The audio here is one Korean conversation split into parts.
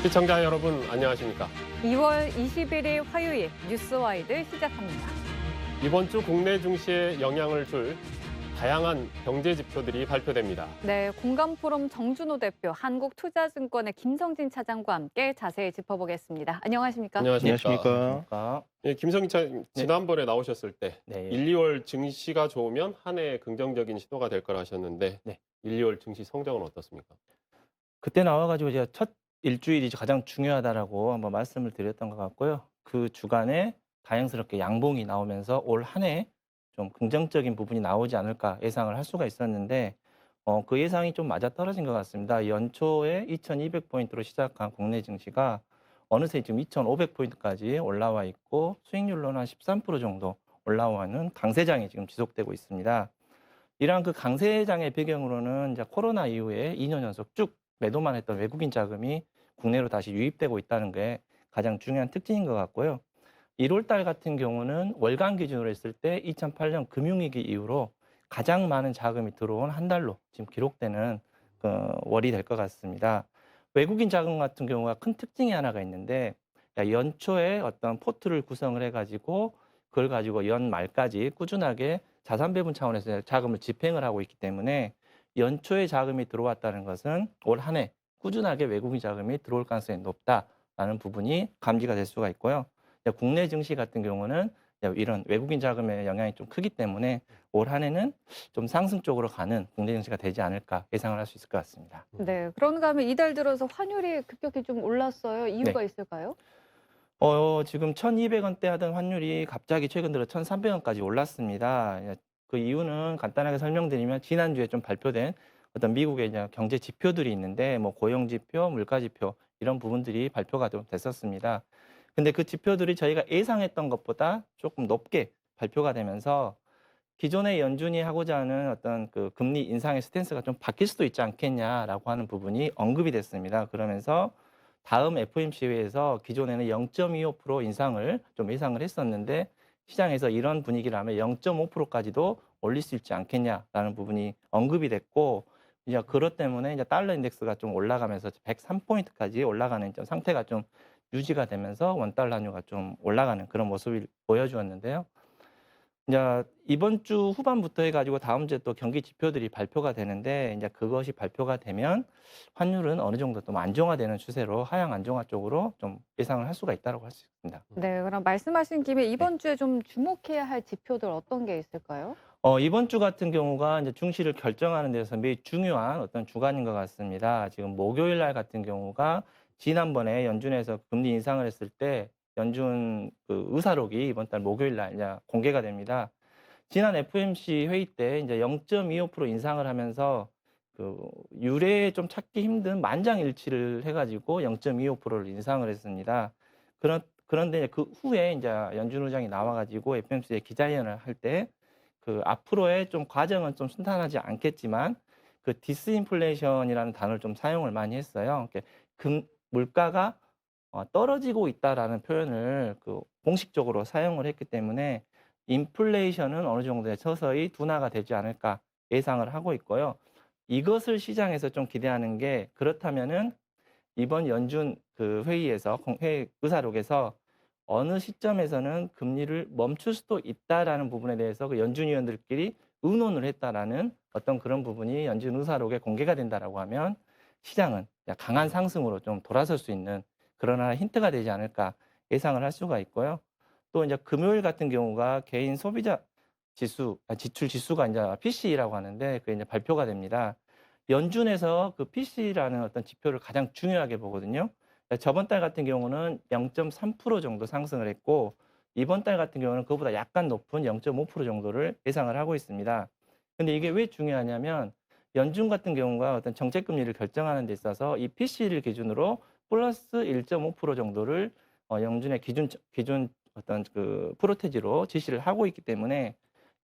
시청자 여러분 안녕하십니까? 2월 21일 화요일 뉴스와이드 시작합니다. 이번 주 국내 증시에 영향을 줄 다양한 경제 지표들이 발표됩니다. 네, 공감포럼 정준호 대표, 한국투자증권의 김성진 차장과 함께 자세히 짚어보겠습니다. 안녕하십니까? 안녕하십니까. 예, 김성희 차장 지난번에 나오셨을 때 네. 1, 2월 증시가 좋으면 한 해 긍정적인 시도가 될 거라 하셨는데 네. 1, 2월 증시 성적은 어떻습니까? 그때 나와가지고 제가 첫 일주일이 가장 중요하다라고 한번 말씀을 드렸던 것 같고요. 그 주간에 다행스럽게 양봉이 나오면서 올 한 해 좀 긍정적인 부분이 나오지 않을까 예상을 할 수가 있었는데 그 예상이 좀 맞아떨어진 것 같습니다. 연초에 2200포인트로 시작한 국내 증시가 어느새 지금 2500포인트까지 올라와 있고 수익률로는 한 13% 정도 올라와는 강세장이 지금 지속되고 있습니다. 이러한 그 강세장의 배경으로는 이제 코로나 이후에 2년 연속 쭉 매도만 했던 외국인 자금이 국내로 다시 유입되고 있다는 게 가장 중요한 특징인 것 같고요. 1월 달 같은 경우는 월간 기준으로 했을 때 2008년 금융위기 이후로 가장 많은 자금이 들어온 한 달로 지금 기록되는 월이 될 것 같습니다. 외국인 자금 같은 경우가 큰 특징이 하나가 있는데 연초에 어떤 포트를 구성을 해가지고 그걸 가지고 연 말까지 꾸준하게 자산 배분 차원에서 자금을 집행을 하고 있기 때문에 연초에 자금이 들어왔다는 것은 올 한 해 꾸준하게 외국인 자금이 들어올 가능성이 높다라는 부분이 감지가 될 수가 있고요. 국내 증시 같은 경우는 이런 외국인 자금의 영향이 좀 크기 때문에 올 한 해는 좀 상승 쪽으로 가는 국내 증시가 되지 않을까 예상을 할 수 있을 것 같습니다. 네, 그런가 하면 이달 들어서 환율이 급격히 좀 올랐어요. 이유가 있을까요? 지금 1,200원대 하던 환율이 갑자기 최근 들어 1,300원까지 올랐습니다. 그 이유는 간단하게 설명드리면 지난주에 좀 발표된 어떤 미국의 이제 경제 지표들이 있는데 뭐 고용 지표, 물가 지표 이런 부분들이 발표가 좀 됐었습니다. 근데 그 지표들이 저희가 예상했던 것보다 조금 높게 발표가 되면서 기존의 연준이 하고자 하는 어떤 그 금리 인상의 스탠스가 좀 바뀔 수도 있지 않겠냐라고 하는 부분이 언급이 됐습니다. 그러면서 다음 FOMC 회에서 기존에는 0.25% 인상을 좀 예상을 했었는데 시장에서 이런 분위기라면 0.5%까지도 올릴 수 있지 않겠냐라는 부분이 언급이 됐고 이제 그것 때문에 이제 달러 인덱스가 좀 올라가면서 103포인트까지 올라가는 좀 상태가 좀 유지가 되면서 원달러 환율가 좀 올라가는 그런 모습을 보여주었는데요. 이제 이번 주 후반부터 해가지고 다음 주에 또 경기 지표들이 발표가 되는데 이제 그것이 발표가 되면 환율은 어느 정도 좀 안정화되는 추세로 하향 안정화 쪽으로 좀 예상을 할 수가 있다고 할 수 있습니다. 네, 그럼 말씀하신 김에 이번 주에 좀 주목해야 할 지표들 어떤 게 있을까요? 이번 주 같은 경우가 이제 증시를 결정하는 데서 매우 중요한 어떤 주간인 것 같습니다. 지금 목요일 날 같은 경우가 지난번에 연준에서 금리 인상을 했을 때 연준 그 의사록이 이번 달 목요일 날 이제 공개가 됩니다. 지난 FOMC 회의 때 이제 0.25% 인상을 하면서 그 유례에 좀 찾기 힘든 만장일치를 해가지고 0.25%를 인상을 했습니다. 그런데 그 후에 이제 연준 의장이 나와가지고 FOMC에 기자회견을 할 때 그 앞으로의 좀 과정은 좀 순탄하지 않겠지만 그 디스인플레이션이라는 단어를 좀 사용을 많이 했어요. 물가가 떨어지고 있다라는 표현을 그 공식적으로 사용을 했기 때문에 인플레이션은 어느 정도의 서서히 둔화가 되지 않을까 예상을 하고 있고요. 이것을 시장에서 좀 기대하는 게 그렇다면은 이번 연준 그 회의에서 회의 의사록에서 어느 시점에서는 금리를 멈출 수도 있다라는 부분에 대해서 그 연준 위원들끼리 의논을 했다라는 어떤 그런 부분이 연준 의사록에 공개가 된다라고 하면 시장은 강한 상승으로 좀 돌아설 수 있는 그런 하나의 힌트가 되지 않을까 예상을 할 수가 있고요. 또 이제 금요일 같은 경우가 개인 소비자 지출 지수가 이제 PCE라고 하는데 그게 이제 발표가 됩니다. 연준에서 그 PC라는 어떤 지표를 가장 중요하게 보거든요. 저번 달 같은 경우는 0.3% 정도 상승을 했고 이번 달 같은 경우는 그보다 약간 높은 0.5% 정도를 예상을 하고 있습니다. 근데 이게 왜 중요하냐면 연준 같은 경우가 어떤 정책 금리를 결정하는 데 있어서 이 PC를 기준으로 플러스 1.5% 정도를 연준의 기준 어떤 그 프로테지로 지시를 하고 있기 때문에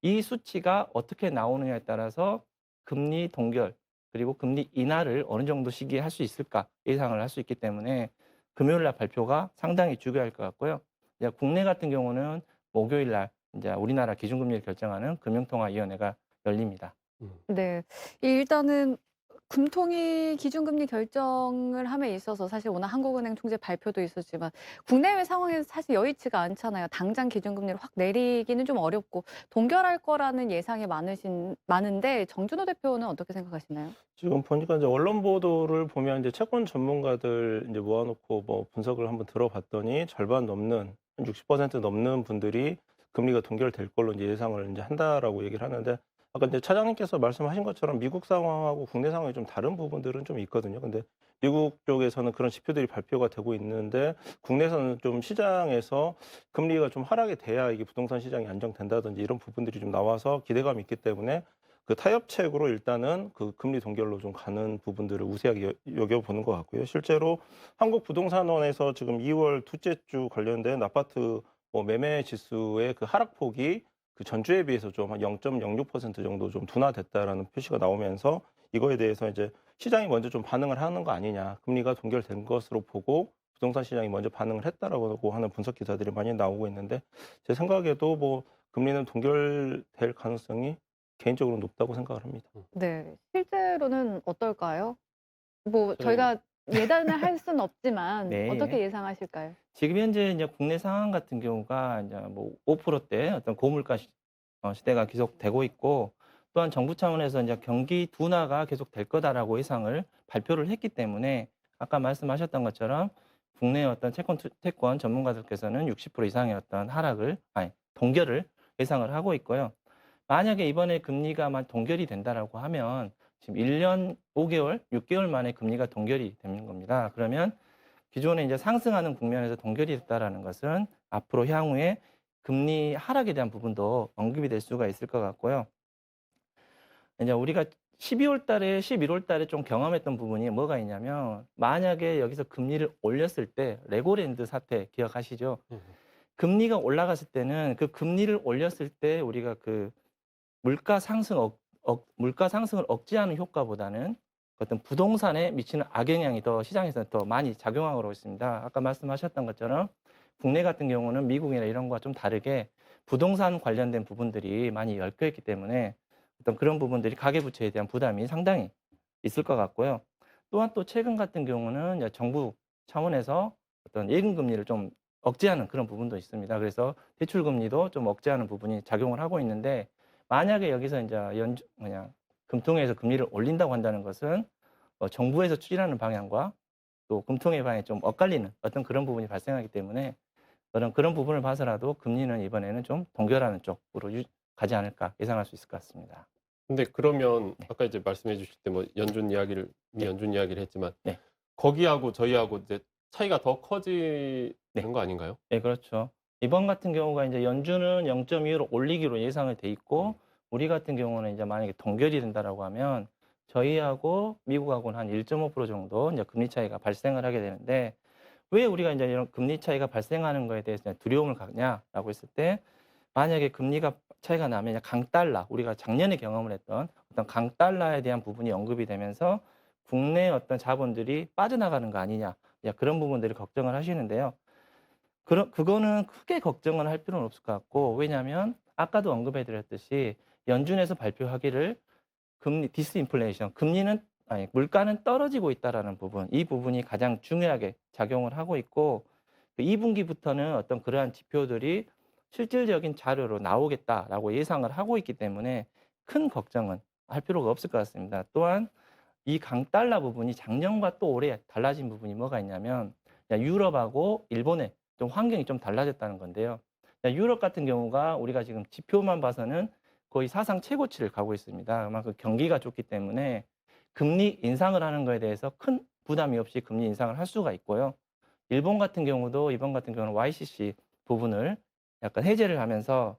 이 수치가 어떻게 나오느냐에 따라서 금리 동결 그리고 금리 인하를 어느 정도 시기에 할 수 있을까 예상을 할 수 있기 때문에 금요일 날 발표가 상당히 중요할 것 같고요. 이제 국내 같은 경우는 목요일 날 이제 우리나라 기준금리를 결정하는 금융통화위원회가 열립니다. 네, 일단은 금통위 기준금리 결정을 함에 있어서 사실 오늘 한국은행 총재 발표도 있었지만 국내외 상황에서 사실 여의치가 않잖아요. 당장 기준금리를 확 내리기는 좀 어렵고 동결할 거라는 예상이 많은데 정준호 대표는 어떻게 생각하시나요? 지금 보니까 이제 언론 보도를 보면 이제 채권 전문가들 이제 모아놓고 뭐 분석을 한번 들어봤더니 절반 넘는 한 60% 넘는 분들이 금리가 동결될 걸로 이제 예상을 이제 한다라고 얘기를 하는데 아까 이제 차장님께서 말씀하신 것처럼 미국 상황하고 국내 상황이 좀 다른 부분들은 좀 있거든요. 근데 미국 쪽에서는 그런 지표들이 발표가 되고 있는데 국내에서는 좀 시장에서 금리가 좀 하락이 돼야 이게 부동산 시장이 안정된다든지 이런 부분들이 좀 나와서 기대감이 있기 때문에 그 타협책으로 일단은 그 금리 동결로 좀 가는 부분들을 우세하게 여겨보는 것 같고요. 실제로 한국부동산원에서 지금 2월 둘째 주 관련된 아파트 뭐 매매 지수의 그 하락폭이 그 전주에 비해서 좀 한 0.06% 정도 좀 둔화됐다라는 표시가 나오면서 이거에 대해서 이제 시장이 먼저 좀 반응을 하는 거 아니냐. 금리가 동결된 것으로 보고 부동산 시장이 먼저 반응을 했다라고 하는 분석 기사들이 많이 나오고 있는데 제 생각에도 뭐 금리는 동결될 가능성이 개인적으로 높다고 생각을 합니다. 네. 실제로는 어떨까요? 뭐 저희 저희가 예단을 할 수는 없지만 네. 어떻게 예상하실까요? 지금 현재 이제 국내 상황 같은 경우가 이제 뭐 5%대 어떤 고물가 시대가 계속되고 있고 또한 정부 차원에서 이제 경기 둔화가 계속될 거다라고 예상을 발표를 했기 때문에 아까 말씀하셨던 것처럼 국내 어떤 채권 전문가들께서는 60% 이상의 어떤 동결을 예상을 하고 있고요. 만약에 이번에 금리가 동결이 된다라고 하면 지금 1년 5개월, 6개월 만에 금리가 동결이 되는 겁니다. 그러면 기존에 이제 상승하는 국면에서 동결이 됐다라는 것은 앞으로 향후에 금리 하락에 대한 부분도 언급이 될 수가 있을 것 같고요. 이제 우리가 12월 달에, 11월 달에 좀 경험했던 부분이 뭐가 있냐면 만약에 여기서 금리를 올렸을 때 레고랜드 사태 기억하시죠? 금리가 올라갔을 때는 그 금리를 올렸을 때 우리가 그 물가 상승을 억제하는 효과보다는 어떤 부동산에 미치는 악영향이 더 시장에서 더 많이 작용하고 있습니다. 아까 말씀하셨던 것처럼 국내 같은 경우는 미국이나 이런 거와 좀 다르게 부동산 관련된 부분들이 많이 엮여 있기 때문에 어떤 그런 부분들이 가계부채에 대한 부담이 상당히 있을 것 같고요. 또한 또 최근 같은 경우는 이제 정부 차원에서 어떤 예금 금리를 좀 억제하는 그런 부분도 있습니다. 그래서 대출 금리도 좀 억제하는 부분이 작용을 하고 있는데 만약에 여기서 이제 금통위에서 금리를 올린다고 한다는 것은 정부에서 추진하는 방향과 또 금통위 방향이 좀 엇갈리는 어떤 그런 부분이 발생하기 때문에 그런 부분을 봐서라도 금리는 이번에는 좀 동결하는 쪽으로 가지 않을까 예상할 수 있을 것 같습니다. 근데 그러면 네. 아까 이제 말씀해 주실 때 뭐 연준 이야기를 했지만 네. 거기하고 저희하고 이제 차이가 더 커지는 네. 거 아닌가요? 네, 그렇죠. 이번 같은 경우가 이제 연준은 0.25로 올리기로 예상을 돼 있고 우리 같은 경우는 이제 만약에 동결이 된다라고 하면 저희하고 미국하고는 한 1.5% 정도 이제 금리 차이가 발생을 하게 되는데 왜 우리가 이제 이런 금리 차이가 발생하는 거에 대해서 이제 두려움을 갖냐라고 했을 때 만약에 금리가 차이가 나면 강달러, 우리가 작년에 경험을 했던 어떤 강달러에 대한 부분이 언급이 되면서 국내 어떤 자본들이 빠져나가는 거 아니냐, 그런 부분들이 걱정을 하시는데요. 그거는 크게 걱정을 할 필요는 없을 것 같고, 왜냐하면 아까도 언급해 드렸듯이 연준에서 발표하기를 디스인플레이션, 물가는 떨어지고 있다라는 부분, 이 부분이 가장 중요하게 작용을 하고 있고, 2분기부터는 어떤 그러한 지표들이 실질적인 자료로 나오겠다라고 예상을 하고 있기 때문에 큰 걱정은 할 필요가 없을 것 같습니다. 또한 이 강달러 부분이 작년과 또 올해 달라진 부분이 뭐가 있냐면 유럽하고 일본의 좀 환경이 좀 달라졌다는 건데요. 유럽 같은 경우가 우리가 지금 지표만 봐서는 거의 사상 최고치를 가고 있습니다. 그만큼 경기가 좋기 때문에 금리 인상을 하는 거에 대해서 큰 부담이 없이 금리 인상을 할 수가 있고요. 일본 같은 경우도 이번 같은 경우는 YCC 부분을 약간 해제를 하면서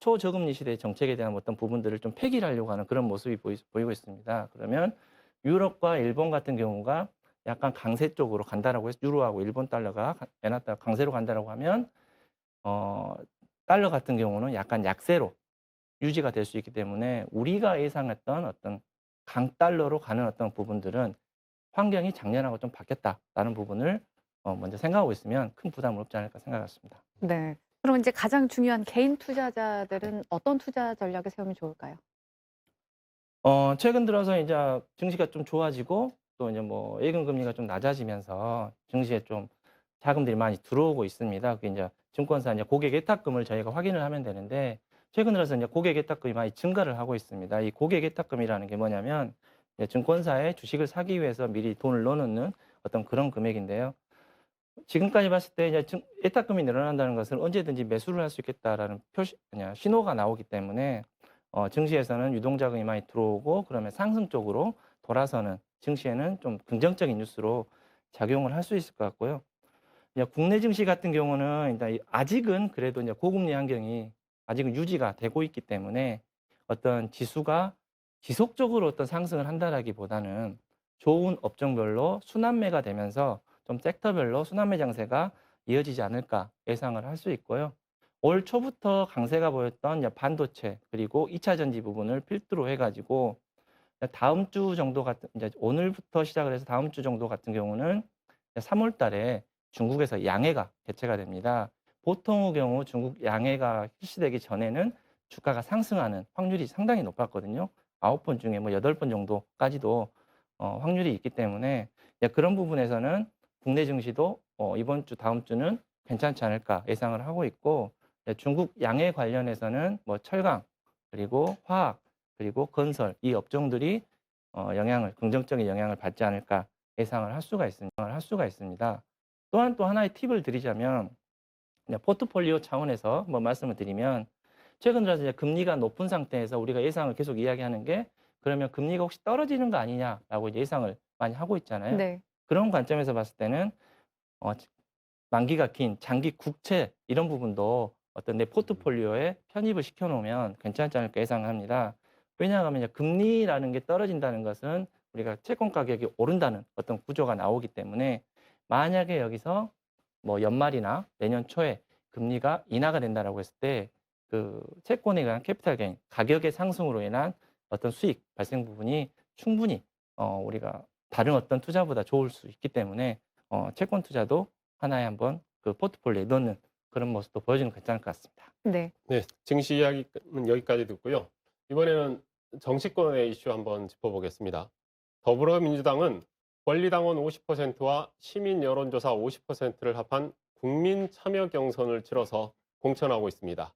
초저금리 시대의 정책에 대한 어떤 부분들을 좀 폐기를 하려고 하는 그런 모습이 보이고 있습니다. 그러면 유럽과 일본 같은 경우가 약간 강세 쪽으로 간다라고 해서 유로하고 일본 달러가 엔화가 강세로 간다라고 하면 달러 같은 경우는 약간 약세로 유지가 될 수 있기 때문에 우리가 예상했던 어떤 강달러로 가는 어떤 부분들은 환경이 작년하고 좀 바뀌었다라는 부분을 먼저 생각하고 있으면 큰 부담은 없지 않을까 생각했습니다. 네. 그럼 이제 가장 중요한 개인 투자자들은 어떤 투자 전략을 세우면 좋을까요? 최근 들어서 이제 증시가 좀 좋아지고 또 이제 뭐 예금 금리가 좀 낮아지면서 증시에 좀 자금들이 많이 들어오고 있습니다. 그게 이제 증권사 이제 고객 예탁금을 저희가 확인을 하면 되는데 최근 들어서 이제 고객 예탁금이 많이 증가를 하고 있습니다. 이 고객 예탁금이라는 게 뭐냐면 이제 증권사에 주식을 사기 위해서 미리 돈을 넣어놓는 어떤 그런 금액인데요. 지금까지 봤을 때 이제 예탁금이 늘어난다는 것은 언제든지 매수를 할 수 있겠다라는 신호가 나오기 때문에 증시에서는 유동자금이 많이 들어오고 그러면 상승 쪽으로 돌아서는 증시에는 좀 긍정적인 뉴스로 작용을 할 수 있을 것 같고요. 이제 국내 증시 같은 경우는 일단 아직은 그래도 이제 고금리 환경이 아직은 유지가 되고 있기 때문에 어떤 지수가 지속적으로 어떤 상승을 한다라기보다는 좋은 업종별로 순환매가 되면서 좀 섹터별로 순환매 장세가 이어지지 않을까 예상을 할 수 있고요. 올 초부터 강세가 보였던 이제 반도체 그리고 2차 전지 부분을 필두로 해가지고 다음 주 정도 같은 이제 오늘부터 시작을 해서 다음 주 정도 같은 경우는 3월 달에 중국에서 양해가 개최가 됩니다. 보통의 경우 중국 양해가 실시되기 전에는 주가가 상승하는 확률이 상당히 높았거든요. 9번 중에 뭐 8번 정도까지도 확률이 있기 때문에 그런 부분에서는 국내 증시도 이번 주 다음 주는 괜찮지 않을까 예상을 하고 있고 중국 양해 관련해서는 뭐 철강 그리고 화학 그리고 건설 이 업종들이 긍정적인 영향을 받지 않을까 예상을 할 수가 있습니다. 또한 또 하나의 팁을 드리자면 포트폴리오 차원에서 뭐 말씀을 드리면 최근 들어서 이제 금리가 높은 상태에서 우리가 예상을 계속 이야기하는 게 그러면 금리가 혹시 떨어지는 거 아니냐라고 이제 예상을 많이 하고 있잖아요. 네. 그런 관점에서 봤을 때는 만기가 긴 장기 국채 이런 부분도 어떤 내 포트폴리오에 편입을 시켜 놓으면 괜찮지 않을까 예상을 합니다. 왜냐하면 이제 금리라는 게 떨어진다는 것은 우리가 채권 가격이 오른다는 어떤 구조가 나오기 때문에 만약에 여기서 뭐 연말이나 내년 초에 금리가 인하가 된다라고 했을 때 그 채권에 의한 캐피탈 게인 가격의 상승으로 인한 어떤 수익 발생 부분이 충분히 우리가 다른 어떤 투자보다 좋을 수 있기 때문에 채권 투자도 하나의 한번 그 포트폴리오에 넣는 그런 모습도 보여주는 게 괜찮을 것 같습니다. 네. 네, 증시 이야기는 여기까지 듣고요. 이번에는 정치권의 이슈 한번 짚어보겠습니다. 더불어민주당은 권리당원 50%와 시민 여론조사 50%를 합한 국민 참여 경선을 치러서 공천하고 있습니다.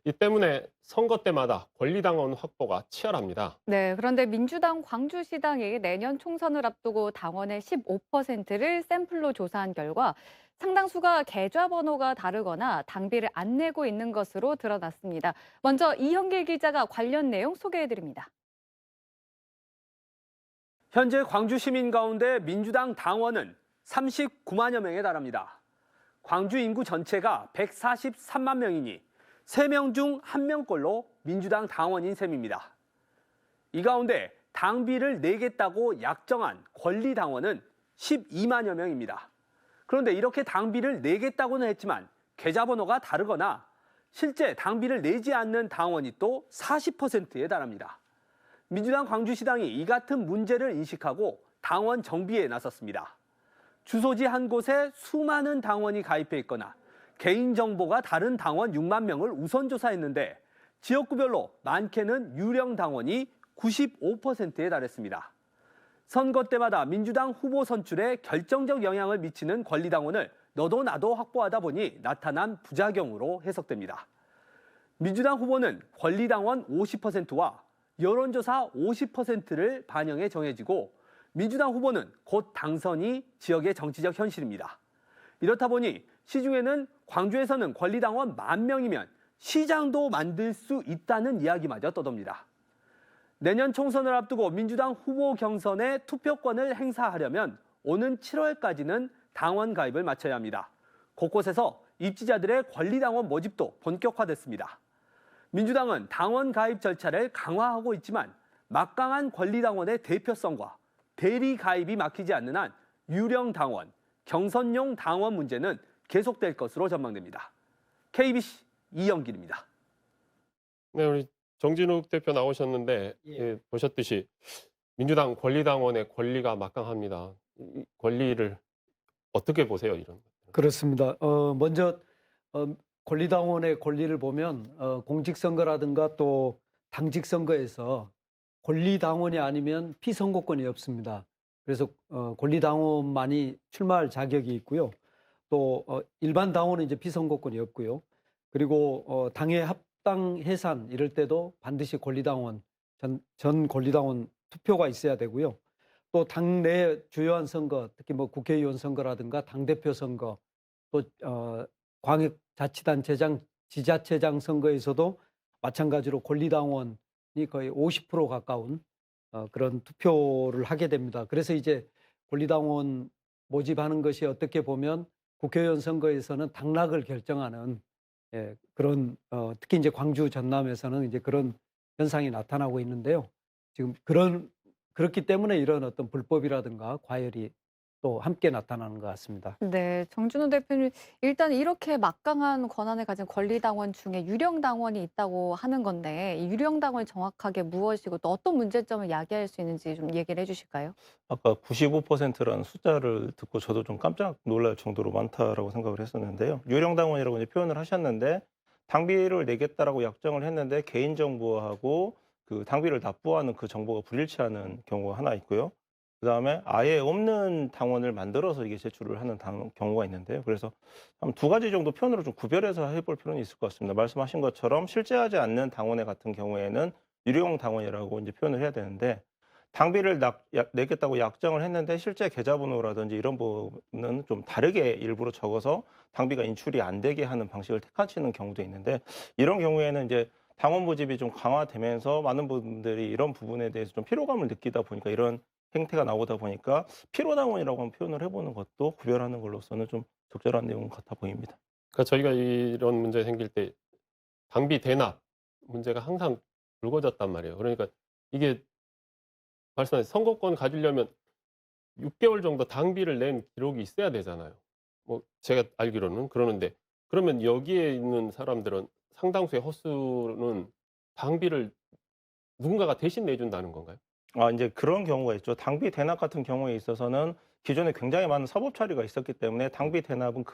이 때문에 선거 때마다 권리당원 확보가 치열합니다. 네, 그런데 민주당 광주시당이 내년 총선을 앞두고 당원의 15%를 샘플로 조사한 결과 상당수가 계좌번호가 다르거나 당비를 안 내고 있는 것으로 드러났습니다. 먼저 이형길 기자가 관련 내용 소개해드립니다. 현재 광주 시민 가운데 민주당 당원은 39만여 명에 달합니다. 광주 인구 전체가 143만 명이니 3명 중 1명꼴로 민주당 당원인 셈입니다. 이 가운데 당비를 내겠다고 약정한 권리당원은 12만여 명입니다. 그런데 이렇게 당비를 내겠다고는 했지만 계좌번호가 다르거나 실제 당비를 내지 않는 당원이 또 40%에 달합니다. 민주당 광주시당이 이 같은 문제를 인식하고 당원 정비에 나섰습니다. 주소지 한 곳에 수많은 당원이 가입해 있거나 개인정보가 다른 당원 6만 명을 우선 조사했는데 지역구별로 많게는 유령 당원이 95%에 달했습니다. 선거 때마다 민주당 후보 선출에 결정적 영향을 미치는 권리당원을 너도 나도 확보하다 보니 나타난 부작용으로 해석됩니다. 민주당 후보는 권리당원 50%와 여론조사 50%를 반영해 정해지고 민주당 후보는 곧 당선이 지역의 정치적 현실입니다. 이렇다 보니 시중에는 광주에서는 권리당원 10,000명이면 시장도 만들 수 있다는 이야기마저 떠돕니다. 내년 총선을 앞두고 민주당 후보 경선에 투표권을 행사하려면 오는 7월까지는 당원 가입을 마쳐야 합니다. 곳곳에서 입지자들의 권리당원 모집도 본격화됐습니다. 민주당은 당원 가입 절차를 강화하고 있지만 막강한 권리당원의 대표성과 대리 가입이 막히지 않는 한 유령 당원, 경선용 당원 문제는 계속될 것으로 전망됩니다. KBC 이영길입니다. 네, 우리 정진욱 대표 나오셨는데 보셨듯이 민주당 권리당원의 권리가 막강합니다. 이 권리를 어떻게 보세요, 이런 것? 그렇습니다. 먼저 권리당원의 권리를 보면 공직선거라든가 또 당직선거에서 권리당원이 아니면 피선거권이 없습니다. 그래서 권리당원만이 출마할 자격이 있고요. 또 일반 당원은 이제 피선거권이 없고요. 그리고 당의 합당 해산 이럴 때도 반드시 권리당원 전 권리당원 투표가 있어야 되고요. 또 당내 주요한 선거, 특히 뭐 국회의원 선거라든가 당대표 선거, 또 광역자치단체장, 지자체장 선거에서도 마찬가지로 권리당원이 거의 50% 가까운 그런 투표를 하게 됩니다. 그래서 이제 권리당원 모집하는 것이 어떻게 보면 국회의원 선거에서는 당락을 결정하는 그런 특히 이제 광주 전남에서는 이제 그런 현상이 나타나고 있는데요. 지금 그렇기 때문에 이런 어떤 불법이라든가 과열이 또 함께 나타나는 것 같습니다. 네. 정준호 대표님 일단 이렇게 막강한 권한을 가진 권리당원 중에 유령당원이 있다고 하는 건데 이 유령당원이 정확하게 무엇이고 또 어떤 문제점을 야기할 수 있는지 좀 얘기를 해 주실까요? 아까 95%라는 숫자를 듣고 저도 좀 깜짝 놀랄 정도로 많다라고 생각을 했었는데요. 유령당원이라고 이제 표현을 하셨는데 당비를 내겠다라고 약정을 했는데 개인정보하고 그 당비를 납부하는 그 정보가 불일치하는 경우가 하나 있고요. 그다음에 아예 없는 당원을 만들어서 이게 제출을 하는 경우가 있는데요. 그래서 한 두 가지 정도 표현으로 좀 구별해서 해볼 필요는 있을 것 같습니다. 말씀하신 것처럼 실제하지 않는 당원의 같은 경우에는 유령 당원이라고 이제 표현을 해야 되는데 당비를 내겠다고 약정을 했는데 실제 계좌번호라든지 이런 부분은 좀 다르게 일부러 적어서 당비가 인출이 안 되게 하는 방식을 택하시는 경우도 있는데 이런 경우에는 이제 당원 모집이 좀 강화되면서 많은 분들이 이런 부분에 대해서 좀 피로감을 느끼다 보니까 이런 행태가 나오다 보니까 피로당원이라고 한번 표현을 해보는 것도 구별하는 걸로서는 좀 적절한 내용 같아 보입니다. 그러니까 저희가 이런 문제 생길 때 당비 대납 문제가 항상 불거졌단 말이에요. 그러니까 이게 말씀하신 선거권 가지려면 6개월 정도 당비를 낸 기록이 있어야 되잖아요. 뭐 제가 알기로는. 그러는데 그러면 여기에 있는 사람들은 상당수의 허수는 당비를 누군가가 대신 내준다는 건가요? 아 인제 그런 경우가 있죠. 당비 대납 같은 경우에 있어서는 기존에 굉장히 많은 사법 처리가 있었기 때문에 당비 대납은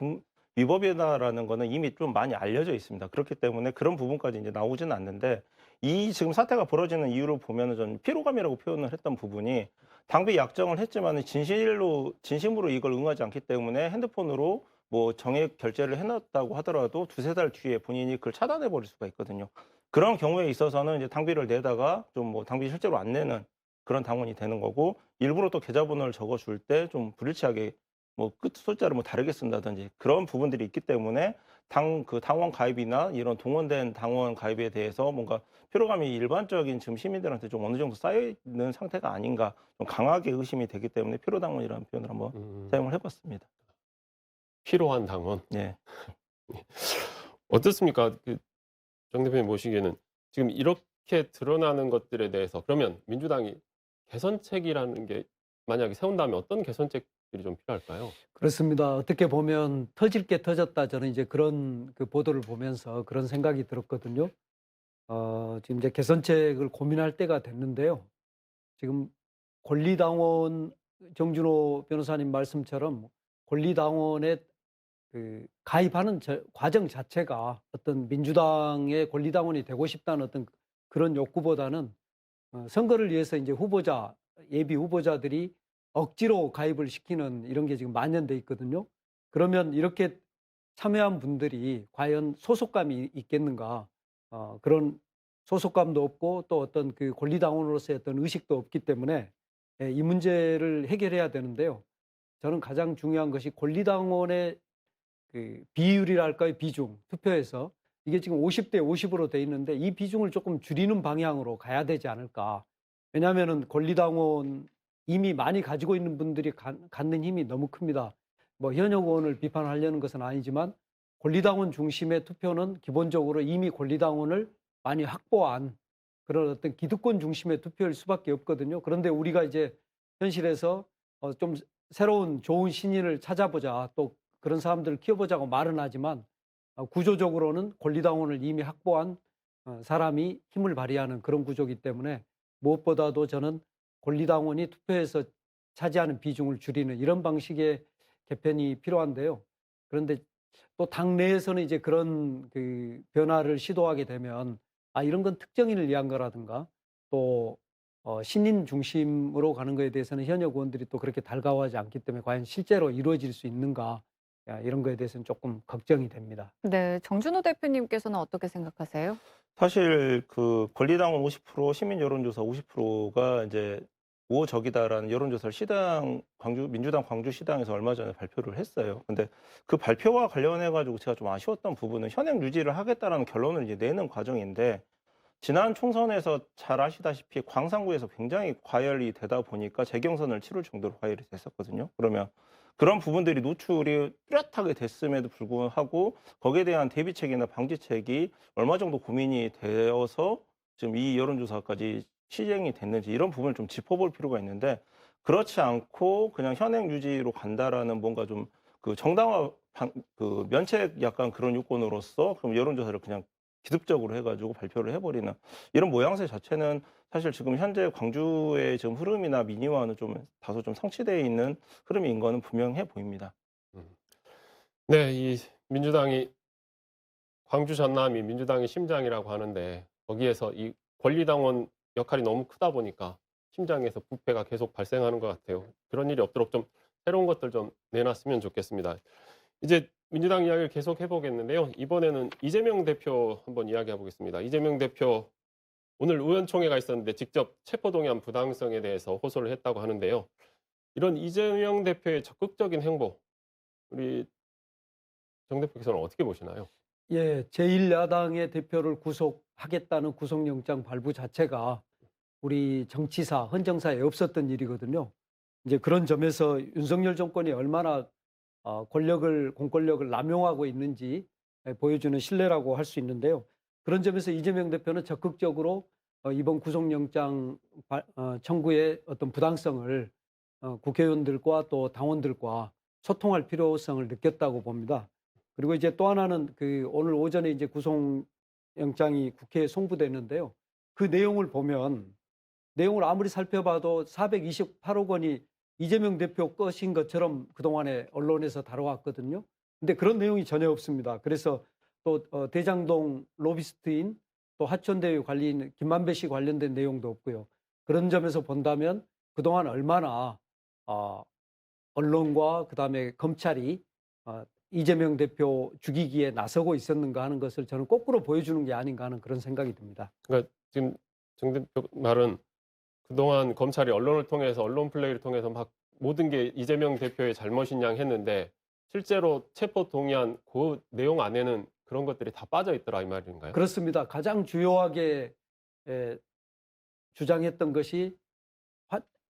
위법이다라는 거는 이미 좀 많이 알려져 있습니다. 그렇기 때문에 그런 부분까지 인제 나오지는 않는데 이 지금 사태가 벌어지는 이유를 보면은 저는 피로감이라고 표현을 했던 부분이 당비 약정을 했지만은 진심으로 이걸 응하지 않기 때문에 핸드폰으로 뭐 정액 결제를 해 놨다고 하더라도 두세 달 뒤에 본인이 그걸 차단해 버릴 수가 있거든요. 그런 경우에 있어서는 이제 당비를 내다가 좀 뭐 당비 실제로 안 내는 그런 당원이 되는 거고 일부러 또 계좌번호를 적어 줄 때 좀 불일치하게 뭐 끝 숫자를 뭐 다르게 쓴다든지 그런 부분들이 있기 때문에 당원 가입이나 이런 동원된 당원 가입에 대해서 뭔가 피로감이 일반적인 지금 시민들한테 좀 어느 정도 쌓여 있는 상태가 아닌가 좀 강하게 의심이 되기 때문에 피로당원이라는 표현을 한번 사용을 해 봤습니다. 필요한 당원. 네. 어떻습니까? 정 대표님 보시기에는 지금 이렇게 드러나는 것들에 대해서 그러면 민주당이 개선책이라는 게 만약에 세운다면 어떤 개선책들이 좀 필요할까요? 그렇습니다. 어떻게 보면 터질 게 터졌다. 저는 이제 그런 그 보도를 보면서 그런 생각이 들었거든요. 지금 이제 개선책을 고민할 때가 됐는데요. 지금 권리당원 정준호 변호사님 말씀처럼 권리당원에 그 가입하는 과정 자체가 어떤 민주당의 권리당원이 되고 싶다는 어떤 그런 욕구보다는 선거를 위해서 이제 예비 후보자들이 억지로 가입을 시키는 이런 게 지금 만연돼 있거든요. 그러면 이렇게 참여한 분들이 과연 소속감이 있겠는가? 그런 소속감도 없고 또 어떤 그 권리당원으로서의 어떤 의식도 없기 때문에 이 문제를 해결해야 되는데요. 저는 가장 중요한 것이 권리당원의 그 비율이랄까요? 비중, 투표에서 이게 지금 50대 50으로 돼 있는데 이 비중을 조금 줄이는 방향으로 가야 되지 않을까. 왜냐하면은 권리당원 이미 많이 가지고 있는 분들이 갖는 힘이 너무 큽니다. 뭐 현역 의원을 비판하려는 것은 아니지만 권리당원 중심의 투표는 기본적으로 이미 권리당원을 많이 확보한 그런 어떤 기득권 중심의 투표일 수밖에 없거든요. 그런데 우리가 이제 현실에서 좀 새로운 좋은 신인을 찾아보자, 또 그런 사람들을 키워보자고 말은 하지만 구조적으로는 권리당원을 이미 확보한 사람이 힘을 발휘하는 그런 구조이기 때문에 무엇보다도 저는 권리당원이 투표에서 차지하는 비중을 줄이는 이런 방식의 개편이 필요한데요. 그런데 또 당내에서는 이제 그런 그 변화를 시도하게 되면 이런 건 특정인을 위한 거라든가 또 신인 중심으로 가는 것에 대해서는 현역 의원들이 또 그렇게 달가워하지 않기 때문에 과연 실제로 이루어질 수 있는가 이런 거에 대해서는 조금 걱정이 됩니다. 네, 정준호 대표님께서는 어떻게 생각하세요? 사실 그 권리당원 50%, 시민 여론조사 50%가 이제 우호적이다라는 여론조사를 민주당 광주시당에서 얼마 전에 발표를 했어요. 근데 그 발표와 관련해 가지고 제가 좀 아쉬웠던 부분은 현행 유지를 하겠다라는 결론을 이제 내는 과정인데, 지난 총선에서 잘 아시다시피 광산구에서 굉장히 과열이 되다 보니까 재경선을 치를 정도로 과열이 됐었거든요. 그러면 그런 부분들이 노출이 뚜렷하게 됐음에도 불구하고 거기에 대한 대비책이나 방지책이 얼마 정도 고민이 되어서 지금 이 여론조사까지 시행이 됐는지, 이런 부분을 좀 짚어볼 필요가 있는데, 그렇지 않고 그냥 현행 유지로 간다라는 뭔가 좀 그 정당화 그 면책 약간 그런 요건으로서 그럼 여론조사를 그냥 기습적으로 해가지고 발표를 해버리는 이런 모양새 자체는 사실 지금 현재 광주의 지금 흐름이나 민의와는 좀 다소 좀 상치되어 있는 흐름인 거는 분명해 보입니다. 음. 네, 이 민주당이 광주 전남이 민주당의 심장이라고 하는데 거기에서 이 권리당원 역할이 너무 크다 보니까 심장에서 부패가 계속 발생하는 것 같아요. 그런 일이 없도록 좀 새로운 것들 좀 내놨으면 좋겠습니다. 이제 민주당 이야기를 계속 해보겠는데요. 이번에는 이재명 대표 한번 이야기해 보겠습니다. 이재명 대표 오늘 의원총회가 있었는데 직접 체포동의안 부당성에 대해서 호소를 했다고 하는데요. 이런 이재명 대표의 적극적인 행보, 우리 정 대표께서는 어떻게 보시나요? 예, 제1야당의 대표를 구속하겠다는 구속영장 발부 자체가 우리 정치사, 헌정사에 없었던 일이거든요. 이제 그런 점에서 윤석열 정권이 얼마나 공권력을 남용하고 있는지 보여주는 신뢰라고 할 수 있는데요. 그런 점에서 이재명 대표는 적극적으로 이번 구속영장 청구의 어떤 부당성을 국회의원들과 또 당원들과 소통할 필요성을 느꼈다고 봅니다. 그리고 이제 또 하나는 그 오늘 오전에 이제 구속영장이 국회에 송부됐는데요. 그 내용을 보면 내용을 아무리 살펴봐도 428억 원이 이재명 대표 것인 것처럼 그동안에 언론에서 다뤄왔거든요. 근데 그런 내용이 전혀 없습니다. 그래서 또 대장동 로비스트인 또 하천대유 관리인 김만배 씨 관련된 내용도 없고요. 그런 점에서 본다면 그동안 얼마나 언론과 그다음에 검찰이 이재명 대표 죽이기에 나서고 있었는가 하는 것을 저는 거꾸로 보여주는 게 아닌가 하는 그런 생각이 듭니다. 그러니까 지금 정 대표 말은 그동안 검찰이 언론을 통해서 언론 플레이를 통해서 막 모든 게 이재명 대표의 잘못인 양 했는데 실제로 체포 동의안 그 내용 안에는 그런 것들이 다 빠져 있더라 이 말인가요? 그렇습니다. 가장 주요하게 주장했던 것이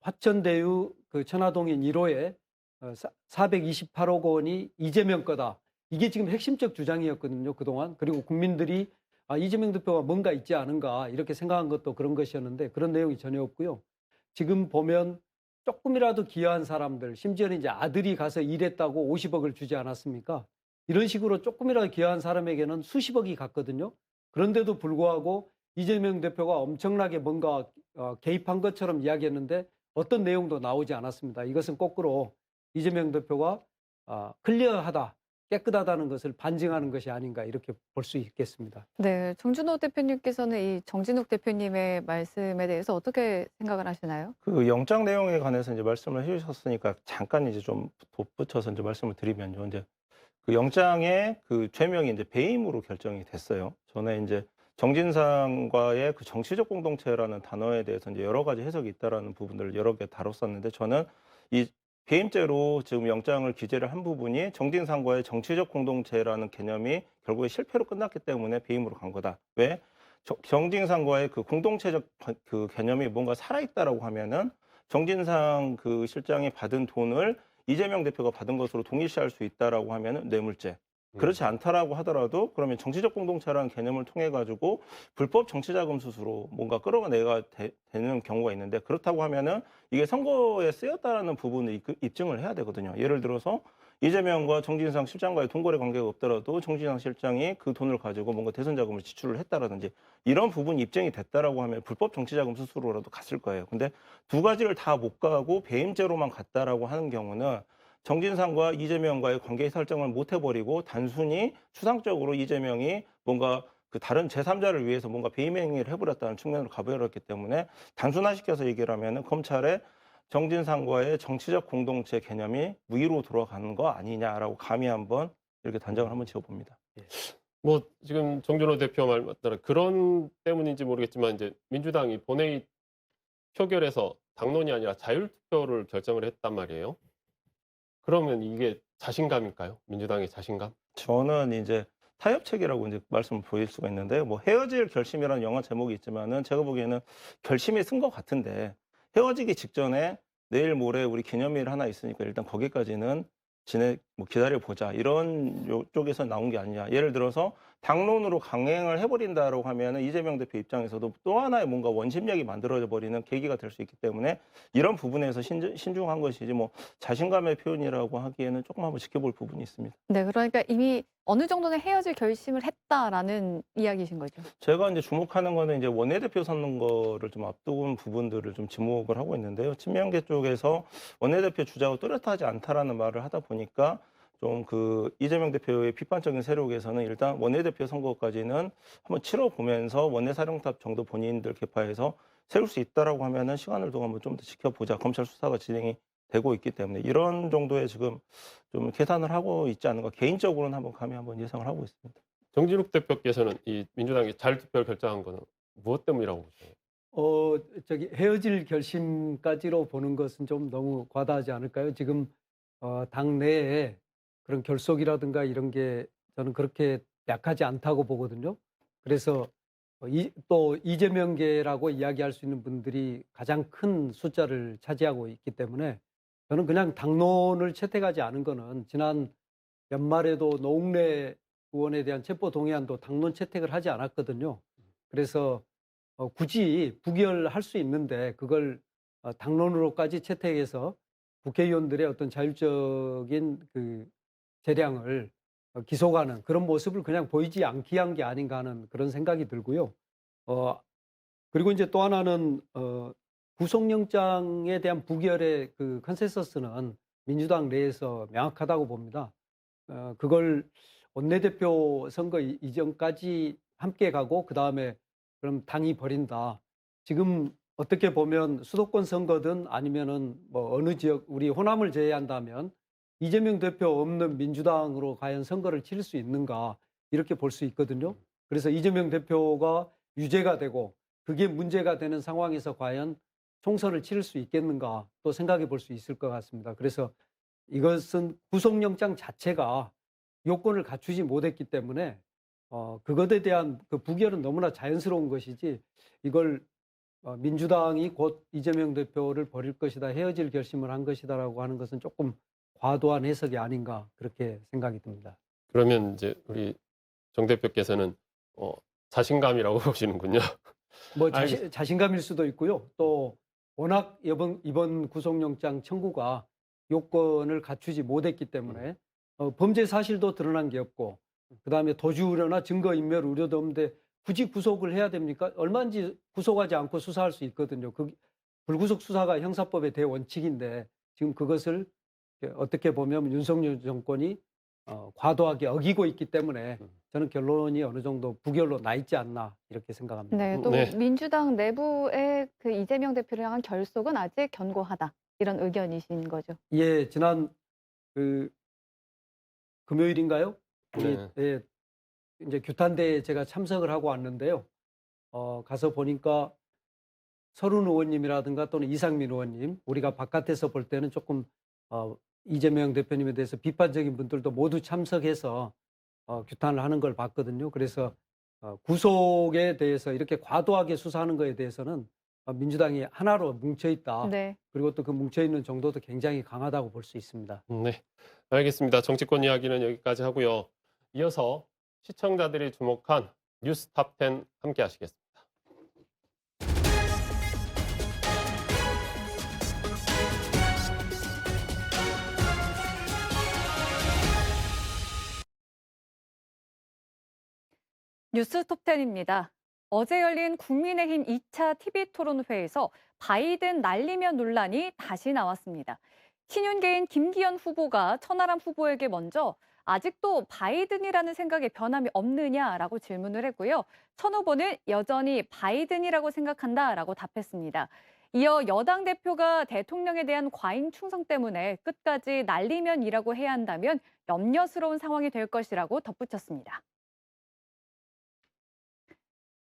화천대유 그 천화동인 1호에 428억 원이 이재명 거다. 이게 지금 핵심적 주장이었거든요, 그동안. 그리고 국민들이 이재명 대표가 뭔가 있지 않은가 이렇게 생각한 것도 그런 것이었는데 그런 내용이 전혀 없고요. 지금 보면 조금이라도 기여한 사람들, 심지어는 이제 아들이 가서 일했다고 50억을 주지 않았습니까? 이런 식으로 조금이라도 기여한 사람에게는 수십억이 갔거든요. 그런데도 불구하고 이재명 대표가 엄청나게 뭔가 개입한 것처럼 이야기했는데 어떤 내용도 나오지 않았습니다. 이것은 거꾸로 이재명 대표가 클리어하다, 깨끗하다는 것을 반증하는 것이 아닌가 이렇게 볼 수 있겠습니다. 네, 정준호 대표님께서는 이 정진욱 대표님의 말씀에 대해서 어떻게 생각을 하시나요? 그 영장 내용에 관해서 이제 말씀을 해주셨으니까 잠깐 이제 좀 덧붙여서 이제 말씀을 드리면요. 이제 그 영장의 그 죄명이 이제 배임으로 결정이 됐어요. 전에 이제 정진상과의 그 정치적 공동체라는 단어에 대해서 이제 여러 가지 해석이 있다라는 부분들을 여러 개 다뤘었는데 저는 이 배임죄로 지금 영장을 기재를 한 부분이 정진상과의 정치적 공동체라는 개념이 결국에 실패로 끝났기 때문에 배임으로 간 거다. 왜? 정진상과의 그 공동체적 그 개념이 뭔가 살아있다라고 하면은 정진상 그 실장이 받은 돈을 이재명 대표가 받은 것으로 동일시할 수 있다라고 하면은 뇌물죄. 그렇지 않다라고 하더라도 그러면 정치적 공동체라는 개념을 통해 가지고 불법 정치자금 수수로 뭔가 끌어내가 되는 경우가 있는데 그렇다고 하면은 이게 선거에 쓰였다라는 부분을 입증을 해야 되거든요. 예를 들어서 이재명과 정진상 실장과의 돈거래 관계가 없더라도 정진상 실장이 그 돈을 가지고 뭔가 대선 자금을 지출을 했다라든지 이런 부분이 입증이 됐다라고 하면 불법 정치자금 수수로라도 갔을 거예요. 근데 두 가지를 다 못 가고 배임죄로만 갔다라고 하는 경우는 정진상과 이재명과의 관계 설정을 못 해버리고 단순히 추상적으로 이재명이 뭔가 그 다른 제3자를 위해서 뭔가 배임 행위를 해버렸다는 측면으로 가버렸기 때문에 단순화시켜서 얘기를 하면은 검찰의 정진상과의 정치적 공동체 개념이 무위로 돌아가는 거 아니냐라고 감히 한번 이렇게 단정을 한번 지어봅니다. 뭐 지금 정준호 대표 말 맞다라 그런 때문인지 모르겠지만 이제 민주당이 본회의 표결에서 당론이 아니라 자율투표를 결정을 했단 말이에요. 그러면 이게 자신감일까요? 민주당의 자신감? 저는 이제 타협책이라고 이제 말씀을 보일 수가 있는데요. 뭐 헤어질 결심이라는 영화 제목이 있지만은 제가 보기에는 결심이 쓴 것 같은데 헤어지기 직전에 내일 모레 우리 기념일 하나 있으니까 일단 거기까지는 기다려 보자 이런 쪽에서 나온 게 아니냐. 예를 들어서 당론으로 강행을 해버린다라고 하면은 이재명 대표 입장에서도 또 하나의 뭔가 원심력이 만들어져 버리는 계기가 될 수 있기 때문에 이런 부분에서 신중한 것이지 뭐 자신감의 표현이라고 하기에는 조금 한번 지켜볼 부분이 있습니다. 네, 그러니까 이미 어느 정도는 헤어질 결심을 했다라는 이야기신 거죠. 제가 이제 주목하는 거는 이제 원내대표 선거를 좀 앞두고 부분들을 좀 지목을 하고 있는데요. 친명계 쪽에서 원내대표 주자가 뚜렷하지 않다라는 말을 하다 보니까 좀 그 이재명 대표의 비판적인 세력에서는 일단 원내대표 선거까지는 한번 치러보면서 원내사령탑 정도 본인들 개파에서 세울 수 있다라고 하면은 시간을 두고 한번 좀 더 지켜보자. 검찰 수사가 진행이 되고 있기 때문에 이런 정도의 지금 좀 계산을 하고 있지 않은가 개인적으로는 한번 감히 한번 예상을 하고 있습니다. 정진욱 대표께서는 이 민주당이 자율투표를 결정한 거는 무엇 때문이라고 보세요? 헤어질 결심까지로 보는 것은 좀 너무 과다하지 않을까요? 지금 당 내에 그런 결속이라든가 이런 게 저는 그렇게 약하지 않다고 보거든요. 그래서 또 이재명계라고 이야기할 수 있는 분들이 가장 큰 숫자를 차지하고 있기 때문에 저는 그냥 당론을 채택하지 않은 거는 지난 연말에도 노웅래 의원에 대한 체포동의안도 당론 채택을 하지 않았거든요. 그래서 굳이 부결할 수 있는데 그걸 당론으로까지 채택해서 국회의원들의 어떤 자율적인 그 재량을 기소하는 그런 모습을 그냥 보이지 않게 한 게 아닌가 하는 그런 생각이 들고요. 그리고 이제 또 하나는 구속영장에 대한 부결의 그 컨센서스는 민주당 내에서 명확하다고 봅니다. 그걸 원내대표 선거 이전까지 함께 가고 그다음에 그럼 당이 버린다. 지금 어떻게 보면 수도권 선거든 아니면은 뭐 어느 지역 우리 호남을 제외한다면 이재명 대표 없는 민주당으로 과연 선거를 치를 수 있는가 이렇게 볼 수 있거든요. 그래서 이재명 대표가 유죄가 되고 그게 문제가 되는 상황에서 과연 총선을 치를 수 있겠는가 또 생각해 볼 수 있을 것 같습니다. 그래서 이것은 구속영장 자체가 요건을 갖추지 못했기 때문에 그것에 대한 그 부결은 너무나 자연스러운 것이지 이걸 민주당이 곧 이재명 대표를 버릴 것이다, 헤어질 결심을 한 것이다라고 하는 것은 조금 과도한 해석이 아닌가 그렇게 생각이 듭니다. 그러면 이제 우리 정 대표께서는 자신감이라고 보시는군요. 뭐 알겠습니다. 자신감일 수도 있고요. 또 워낙 이번 구속영장 청구가 요건을 갖추지 못했기 때문에 범죄 사실도 드러난 게 없고 그다음에 도주 우려나 증거 인멸 우려도 없는데 굳이 구속을 해야 됩니까? 얼마인지 구속하지 않고 수사할 수 있거든요. 그 불구속 수사가 형사법의 대원칙인데 지금 그것을 어떻게 보면 윤석열 정권이 과도하게 어기고 있기 때문에 저는 결론이 어느 정도 부결로 나 있지 않나 이렇게 생각합니다. 네, 또 네. 민주당 내부의 그 이재명 대표를 향한 결속은 아직 견고하다. 이런 의견이신 거죠. 예, 지난 그 금요일인가요? 우리 네. 이제 규탄대에 제가 참석을 하고 왔는데요. 가서 보니까 서른 의원님이라든가 또는 이상민 의원님, 우리가 바깥에서 볼 때는 조금 이재명 대표님에 대해서 비판적인 분들도 모두 참석해서 규탄을 하는 걸 봤거든요. 그래서 구속에 대해서 이렇게 과도하게 수사하는 거에 대해서는 민주당이 하나로 뭉쳐 있다. 네. 그리고 또 그 뭉쳐 있는 정도도 굉장히 강하다고 볼 수 있습니다. 네, 알겠습니다. 정치권 이야기는 여기까지 하고요. 이어서 시청자들이 주목한 뉴스 탑10 함께 하시겠습니다. 뉴스 톱10입니다. 어제 열린 국민의힘 2차 TV 토론회에서 바이든 날리면 논란이 다시 나왔습니다. 친윤계인 김기현 후보가 천하람 후보에게 먼저 아직도 바이든이라는 생각에 변함이 없느냐라고 질문을 했고요. 천 후보는 여전히 바이든이라고 생각한다라고 답했습니다. 이어 여당 대표가 대통령에 대한 과잉 충성 때문에 끝까지 날리면이라고 해야 한다면 염려스러운 상황이 될 것이라고 덧붙였습니다.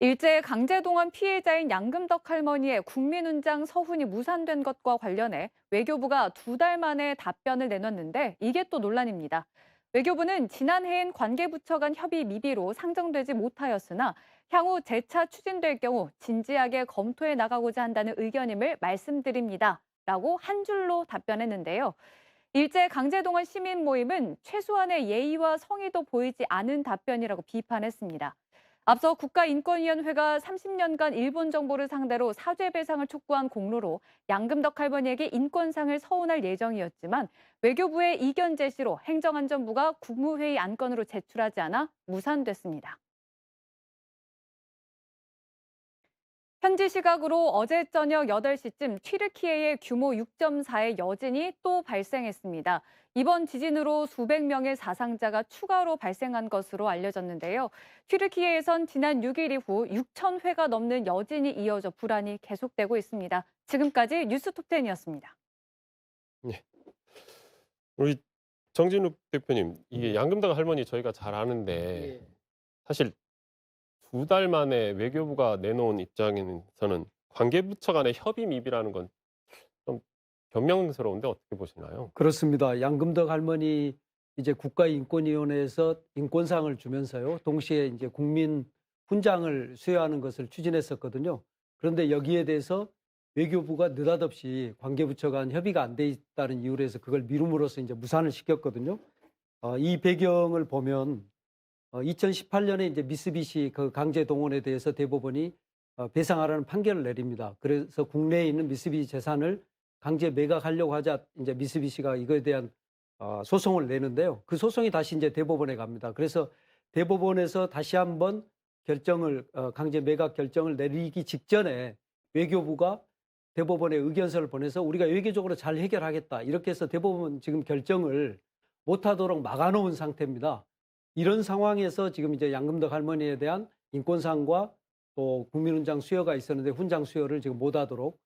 일제 강제동원 피해자인 양금덕 할머니의 국민훈장 서훈이 무산된 것과 관련해 외교부가 2달 만에 답변을 내놨는데 이게 또 논란입니다. 외교부는 지난해엔 관계부처 간 협의 미비로 상정되지 못하였으나 향후 재차 추진될 경우 진지하게 검토해 나가고자 한다는 의견임을 말씀드립니다. 라고 한 줄로 답변했는데요. 일제 강제동원 시민 모임은 최소한의 예의와 성의도 보이지 않은 답변이라고 비판했습니다. 앞서 국가인권위원회가 30년간 일본 정부를 상대로 사죄배상을 촉구한 공로로 양금덕 할머니에게 인권상을 서운할 예정이었지만 외교부의 이견 제시로 행정안전부가 국무회의 안건으로 제출하지 않아 무산됐습니다. 현지 시각으로 어제 저녁 8시쯤 튀르키예의 규모 6.4의 여진이 또 발생했습니다. 이번 지진으로 수백 명의 사상자가 추가로 발생한 것으로 알려졌는데요. 튀르키예에선 지난 6일 이후 6,000회가 넘는 여진이 이어져 불안이 계속되고 있습니다. 지금까지 뉴스톱10이었습니다. 우리 정진욱 대표님, 이게 양금덕 할머니 저희가 잘 아는데 사실 2달 만에 외교부가 내놓은 입장에서는 관계부처 간의 협의 미비라는 건 좀 변명스러운데 어떻게 보시나요? 그렇습니다. 양금덕 할머니 이제 국가인권위원회에서 인권상을 주면서요. 동시에 이제 국민 훈장을 수여하는 것을 추진했었거든요. 그런데 여기에 대해서 외교부가 느닷없이 관계부처 간 협의가 안 돼 있다는 이유로 해서 그걸 미룸으로써 이제 무산을 시켰거든요. 이 배경을 보면 2018년에 이제 미쓰비시 그 강제 동원에 대해서 대법원이 배상하라는 판결을 내립니다. 그래서 국내에 있는 미쓰비시 재산을 강제 매각하려고 하자 이제 미쓰비시가 이거에 대한 소송을 내는데요. 그 소송이 다시 이제 대법원에 갑니다. 그래서 대법원에서 다시 한번 결정을 강제 매각 결정을 내리기 직전에 외교부가 대법원에 의견서를 보내서 우리가 외교적으로 잘 해결하겠다. 이렇게 해서 대법원 지금 결정을 못하도록 막아놓은 상태입니다. 이런 상황에서 지금 이제 양금덕 할머니에 대한 인권상과 또 국민훈장 수여가 있었는데 훈장 수여를 지금 못하도록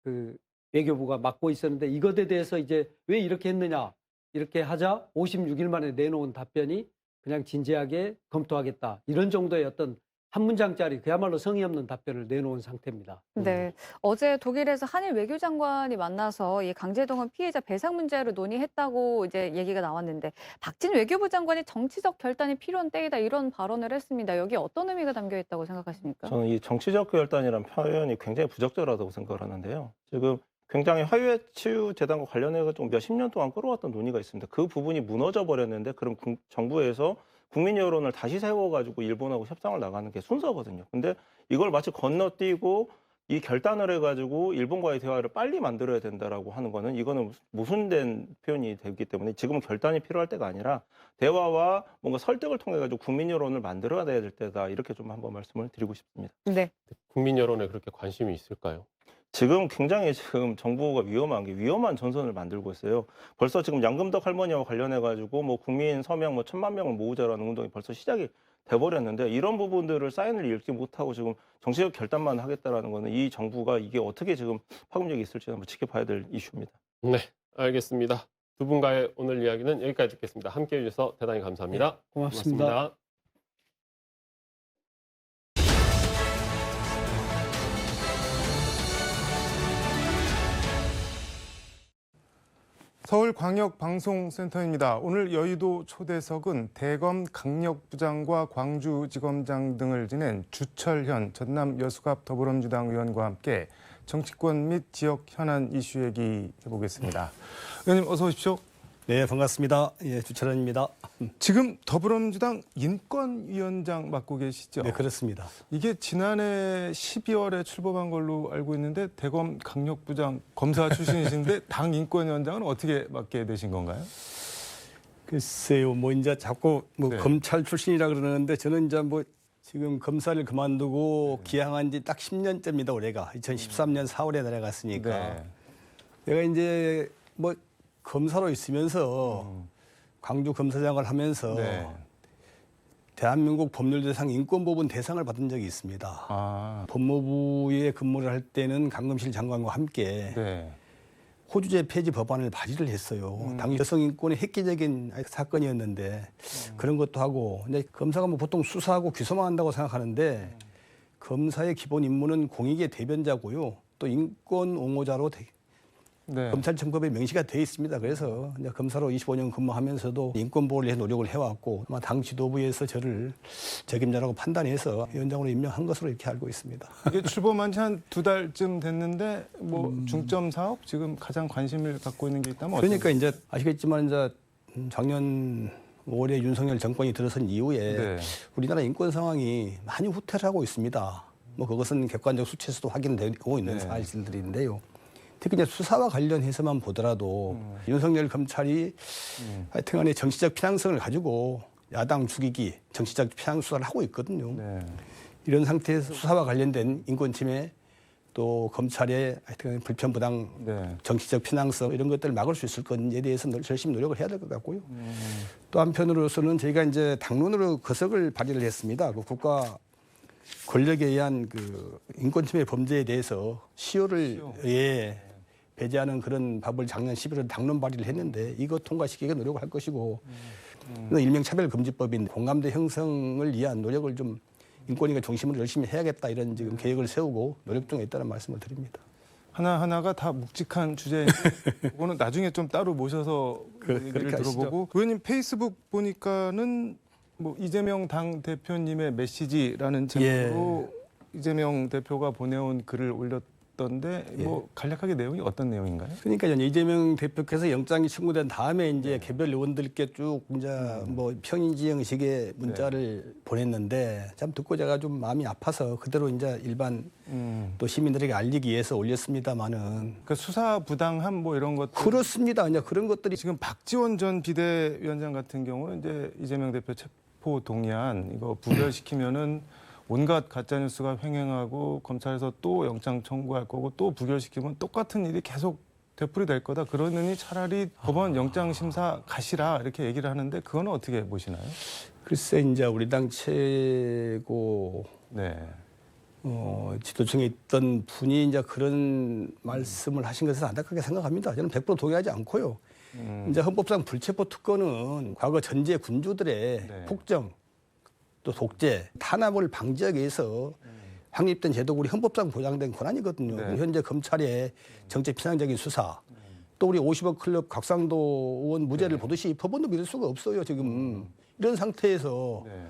그 외교부가 막고 있었는데 이것에 대해서 이제 왜 이렇게 했느냐 이렇게 하자 56일 만에 내놓은 답변이 그냥 진지하게 검토하겠다 이런 정도의 어떤 한 문장짜리 그야말로 성의 없는 답변을 내놓은 상태입니다. 네, 어제 독일에서 한일 외교장관이 만나서 이 강제동원 피해자 배상 문제를 논의했다고 이제 얘기가 나왔는데 박진 외교부 장관이 정치적 결단이 필요한 때이다 이런 발언을 했습니다. 여기 어떤 의미가 담겨 있다고 생각하십니까? 저는 이 정치적 결단이라는 표현이 굉장히 부적절하다고 생각을 하는데요. 지금 굉장히 화해치유재단과 관련해서 몇십 년 동안 끌어왔던 논의가 있습니다. 그 부분이 무너져 버렸는데 그럼 정부에서 국민 여론을 다시 세워가지고 일본하고 협상을 나가는 게 순서거든요. 근데 이걸 마치 건너뛰고 이 결단을 해가지고 일본과의 대화를 빨리 만들어야 된다라고 하는 거는 이거는 모순된 표현이 되기 때문에 지금은 결단이 필요할 때가 아니라 대화와 뭔가 설득을 통해 가지고 국민 여론을 만들어야 될 때다 이렇게 좀 한번 말씀을 드리고 싶습니다. 네. 국민 여론에 그렇게 관심이 있을까요? 지금 굉장히 지금 정부가 위험한 게 위험한 전선을 만들고 있어요. 벌써 지금 양금덕 할머니와 관련해 가지고 뭐 국민 서명 뭐 1,000만 명을 모으자라는 운동이 벌써 시작이 돼버렸는데 이런 부분들을 사인을 읽지 못하고 지금 정치적 결단만 하겠다라는 거는 이 정부가 이게 어떻게 지금 파급력이 있을지 한번 지켜봐야 될 이슈입니다. 네, 알겠습니다. 두 분과의 오늘 이야기는 여기까지 듣겠습니다. 함께해 주셔서 대단히 감사합니다. 고맙습니다. 서울광역방송센터입니다. 오늘 여의도 초대석은 대검 강력부장과 광주지검장 등을 지낸 주철현 전남 여수갑 더불어민주당 의원과 함께 정치권 및 지역 현안 이슈 얘기해보겠습니다. 의원님 어서 오십시오. 네, 반갑습니다. 예, 주철현입니다. 지금 더불어민주당 인권위원장 맡고 계시죠? 네, 그렇습니다. 이게 지난해 12월에 출범한 걸로 알고 있는데 대검 강력부장 검사 출신이신데 당 인권위원장은 어떻게 맡게 되신 건가요? 글쎄요, 뭐 이제 자꾸 뭐 네. 검찰 출신이라 그러는데 저는 이제 뭐 지금 검사를 그만두고 기항한 지 딱 10년째입니다, 올해가. 2013년 4월에 내려갔으니까. 네. 내가 이제 뭐 검사로 있으면서 광주 검사장을 하면서 네. 대한민국 법률대상 인권법원 대상을 받은 적이 있습니다. 아, 법무부에 근무를 할 때는 강금실 장관과 함께 네. 호주제 폐지 법안을 발의를 했어요. 당시 여성 인권의 획기적인 사건이었는데 그런 것도 하고, 근데 검사가 뭐 보통 수사하고 기소만 한다고 생각하는데 검사의 기본 임무는 공익의 대변자고요. 또 인권 옹호자로 네. 검찰청법에 명시가 되어 있습니다. 그래서 이제 검사로 25년 근무하면서도 인권 보호를 위해 노력을 해왔고, 아마 당 지도부에서 저를 적임자라고 판단해서 위원장으로 임명한 것으로 이렇게 알고 있습니다. 이게 출범한 지 한 2달쯤 됐는데 뭐 중점 사업 지금 가장 관심을 갖고 있는 게 있다면 그러니까 이제 아시겠지만 이제 작년 5월에 윤석열 정권이 들어선 이후에 네. 우리나라 인권 상황이 많이 후퇴를 하고 있습니다. 뭐 그것은 객관적 수치에서도 확인되고 있는 네. 사실들인데요. 특히 이제 수사와 관련해서만 보더라도 윤석열 검찰이 하여튼간에 정치적 편향성을 가지고 야당 죽이기, 정치적 편향 수사를 하고 있거든요. 네. 이런 상태에서 수사와 관련된 인권 침해, 또 검찰의 하여튼 불편부당 네. 정치적 편향성 이런 것들을 막을 수 있을 건지에 대해서 열심히 노력을 해야 될 것 같고요. 또 한편으로서는 저희가 이제 당론으로 거석을 발의를 했습니다. 그 국가 권력에 의한 그 인권 침해 범죄에 대해서 시효를 배제하는 그런 법을 작년 11월 당론 발의를 했는데 이거 통과시키기 노력을 할 것이고 일명 차별금지법인 공감대 형성을 위한 노력을 좀 인권위가 중심으로 열심히 해야겠다 이런 지금 계획을 세우고 노력 중에 있다는 말씀을 드립니다. 하나하나가 다 묵직한 주제인데 그거는 나중에 좀 따로 모셔서 얘기를 그렇게 하시죠. 들어보고 의원님 페이스북 보니까는 뭐 이재명 당 대표님의 메시지라는 제목으로 이재명 대표가 보내온 글을 올렸던데 뭐 간략하게 내용이 어떤 내용인가요? 그러니까 이제 이재명 대표께서 영장이 청구된 다음에 이제 개별 의원들께 쭉 이제 뭐 평인지형식의 문자를 보냈는데 참 듣고 제가 좀 마음이 아파서 그대로 이제 일반 또 시민들에게 알리기 위해서 올렸습니다마는 그러니까 수사 부당함 뭐 이런 것들 그렇습니다. 이제 그런 것들이 지금 박지원 전 비대위원장 같은 경우는 이제 이재명 대표 체포 동의안 이거 부결시키면은 온갖 가짜 뉴스가 횡행하고 검찰에서 또 영장 청구할 거고 또 부결시키면 똑같은 일이 계속 되풀이될 거다. 그러느니 차라리 법원 영장 심사 가시라 이렇게 얘기를 하는데 그거는 어떻게 보시나요? 글쎄 이제 우리 당 최고 네. 지도층에 있던 분이 이제 그런 말씀을 하신 것은 안타깝게 생각합니다. 저는 100% 동의하지 않고요. 이제 헌법상 불체포 특권은 과거 전제 군주들의 네. 폭정 또 독재, 탄압을 방지하기 위해서 확립된 제도가 우리 헌법상 보장된 권한이거든요. 네. 현재 검찰의 정책 편향적인 수사, 또 우리 50억 클럽 곽상도 의원 무죄를 보듯이 법원도 믿을 수가 없어요. 지금 이런 상태에서 네.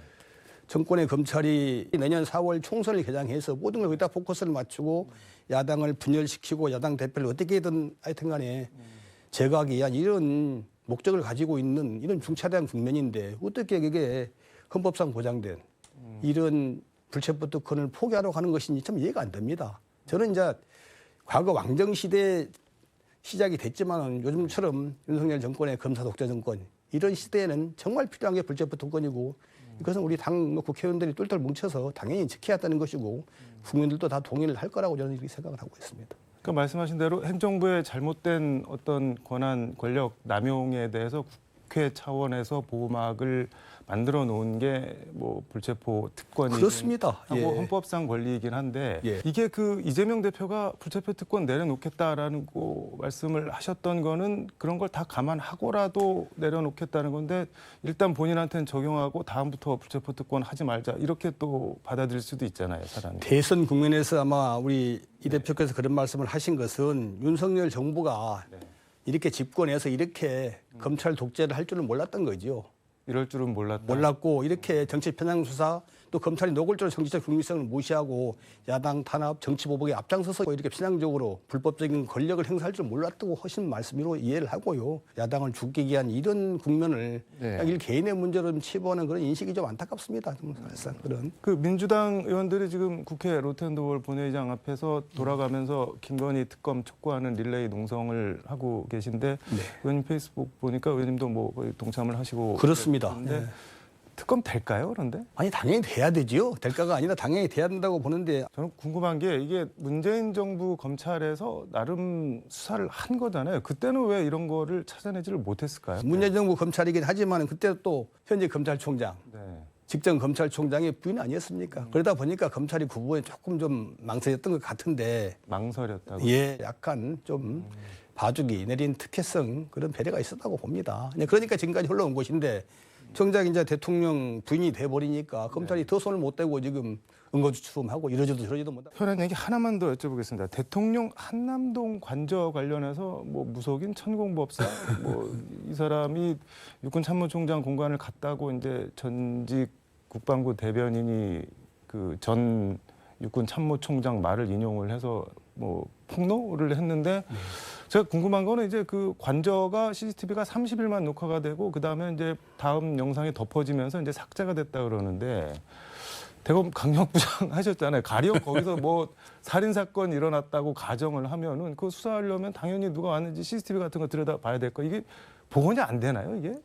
정권의 검찰이 내년 4월 총선을 개장해서 모든 걸 거기다 포커스를 맞추고 야당을 분열시키고 야당 대표를 어떻게든 하여튼간에 제거하기 위한 이런 목적을 가지고 있는 이런 중차대한 국면인데 어떻게 그게 헌법상 보장된 이런 불체포 특권을 포기하러 가는 것인지 참 이해가 안 됩니다. 저는 이제 과거 왕정 시대 시작이 됐지만 요즘처럼 윤석열 정권의 검사 독재 정권 이런 시대에는 정말 필요한 게 불체포 특권이고 이것은 우리 당 국회의원들이 똘똘 뭉쳐서 당연히 지켜야 한다는 것이고 국민들도 다 동의를 할 거라고 저는 이렇게 생각을 하고 있습니다. 그러니까 말씀하신 대로 행정부의 잘못된 어떤 권한 권력 남용에 대해서 국회 차원에서 보호막을 만들어 놓은 게 뭐 불체포 특권이 그렇습니다. 하고 헌법상 권리이긴 한데 예. 이게 그 이재명 대표가 불체포 특권 내려놓겠다라는 거 말씀을 하셨던 거는 그런 걸 다 감안하고라도 내려놓겠다는 건데 일단 본인한테는 적용하고 다음부터 불체포 특권 하지 말자 이렇게 또 받아들일 수도 있잖아요, 사람이. 대선 국면에서 아마 우리 이 대표께서 그런 말씀을 하신 것은 윤석열 정부가 이렇게 집권해서 이렇게 검찰 독재를 할 줄은 몰랐던 거죠. 이럴 줄은 몰랐다. 몰랐고 이렇게 정치 편향 수사 또 검찰이 노골적으로 정치적 중립성을 무시하고 야당 탄압 정치 보복에 앞장서서 이렇게 편향적으로 불법적인 권력을 행사할 줄 몰랐다고 하신 말씀으로 이해를 하고요. 야당을 죽이기 위한 이런 국면을 그냥 일 개인의 문제로 치부하는 그런 인식이 좀 안타깝습니다. 좀 사실상 그런. 그 민주당 의원들이 지금 국회 로텐도월 본회의장 앞에서 돌아가면서 김건희 특검 촉구하는 릴레이 농성을 하고 계신데 의원님 페이스북 보니까 의원님도 뭐 거의 동참을 하시고 그렇습니다. 그런데 특검 될까요? 그런데 아니 당연히 돼야 되지요. 될까가 아니라 당연히 돼야 된다고 보는데 저는 궁금한 게 이게 문재인 정부 검찰에서 나름 수사를 한 거잖아요. 그때는 왜 이런 거를 찾아내지를 못했을까요? 문재인 정부 검찰이긴 하지만 그때 또 현재 검찰총장, 네. 직전 검찰총장의 부인 아니었습니까? 그러다 보니까 검찰이 그 부분에 조금 좀 망설였던 것 같은데 망설였다고. 예, 약간 좀 봐주기 내린 특혜성 그런 배려가 있었다고 봅니다. 그러니까 지금까지 흘러온 것인데 정작 이제 대통령 부인이 돼버리니까 검찰이 더 손을 못 대고 지금 응거주춤하고 이러지도 저러지도 못하고. 현안 얘기 하나만 더 여쭤보겠습니다. 대통령 한남동 관저 관련해서 뭐 무속인 천공법사 뭐 이 사람이 육군 참모총장 공관을 갔다고 이제 전직 국방부 대변인이 그 전 육군 참모총장 말을 인용을 해서 뭐 폭로를 했는데 제가 궁금한 거는 이제 그 관저가 CCTV가 30일만 녹화가 되고 그다음에 이제 다음 영상이 덮어지면서 이제 삭제가 됐다 그러는데 대검 강력부장 하셨잖아요. 가령 거기서 뭐 살인 사건 일어났다고 가정을 하면은 그 수사하려면 당연히 누가 왔는지 CCTV 같은 거 들여다봐야 될 거 이게 복원이 안 되나요 이게?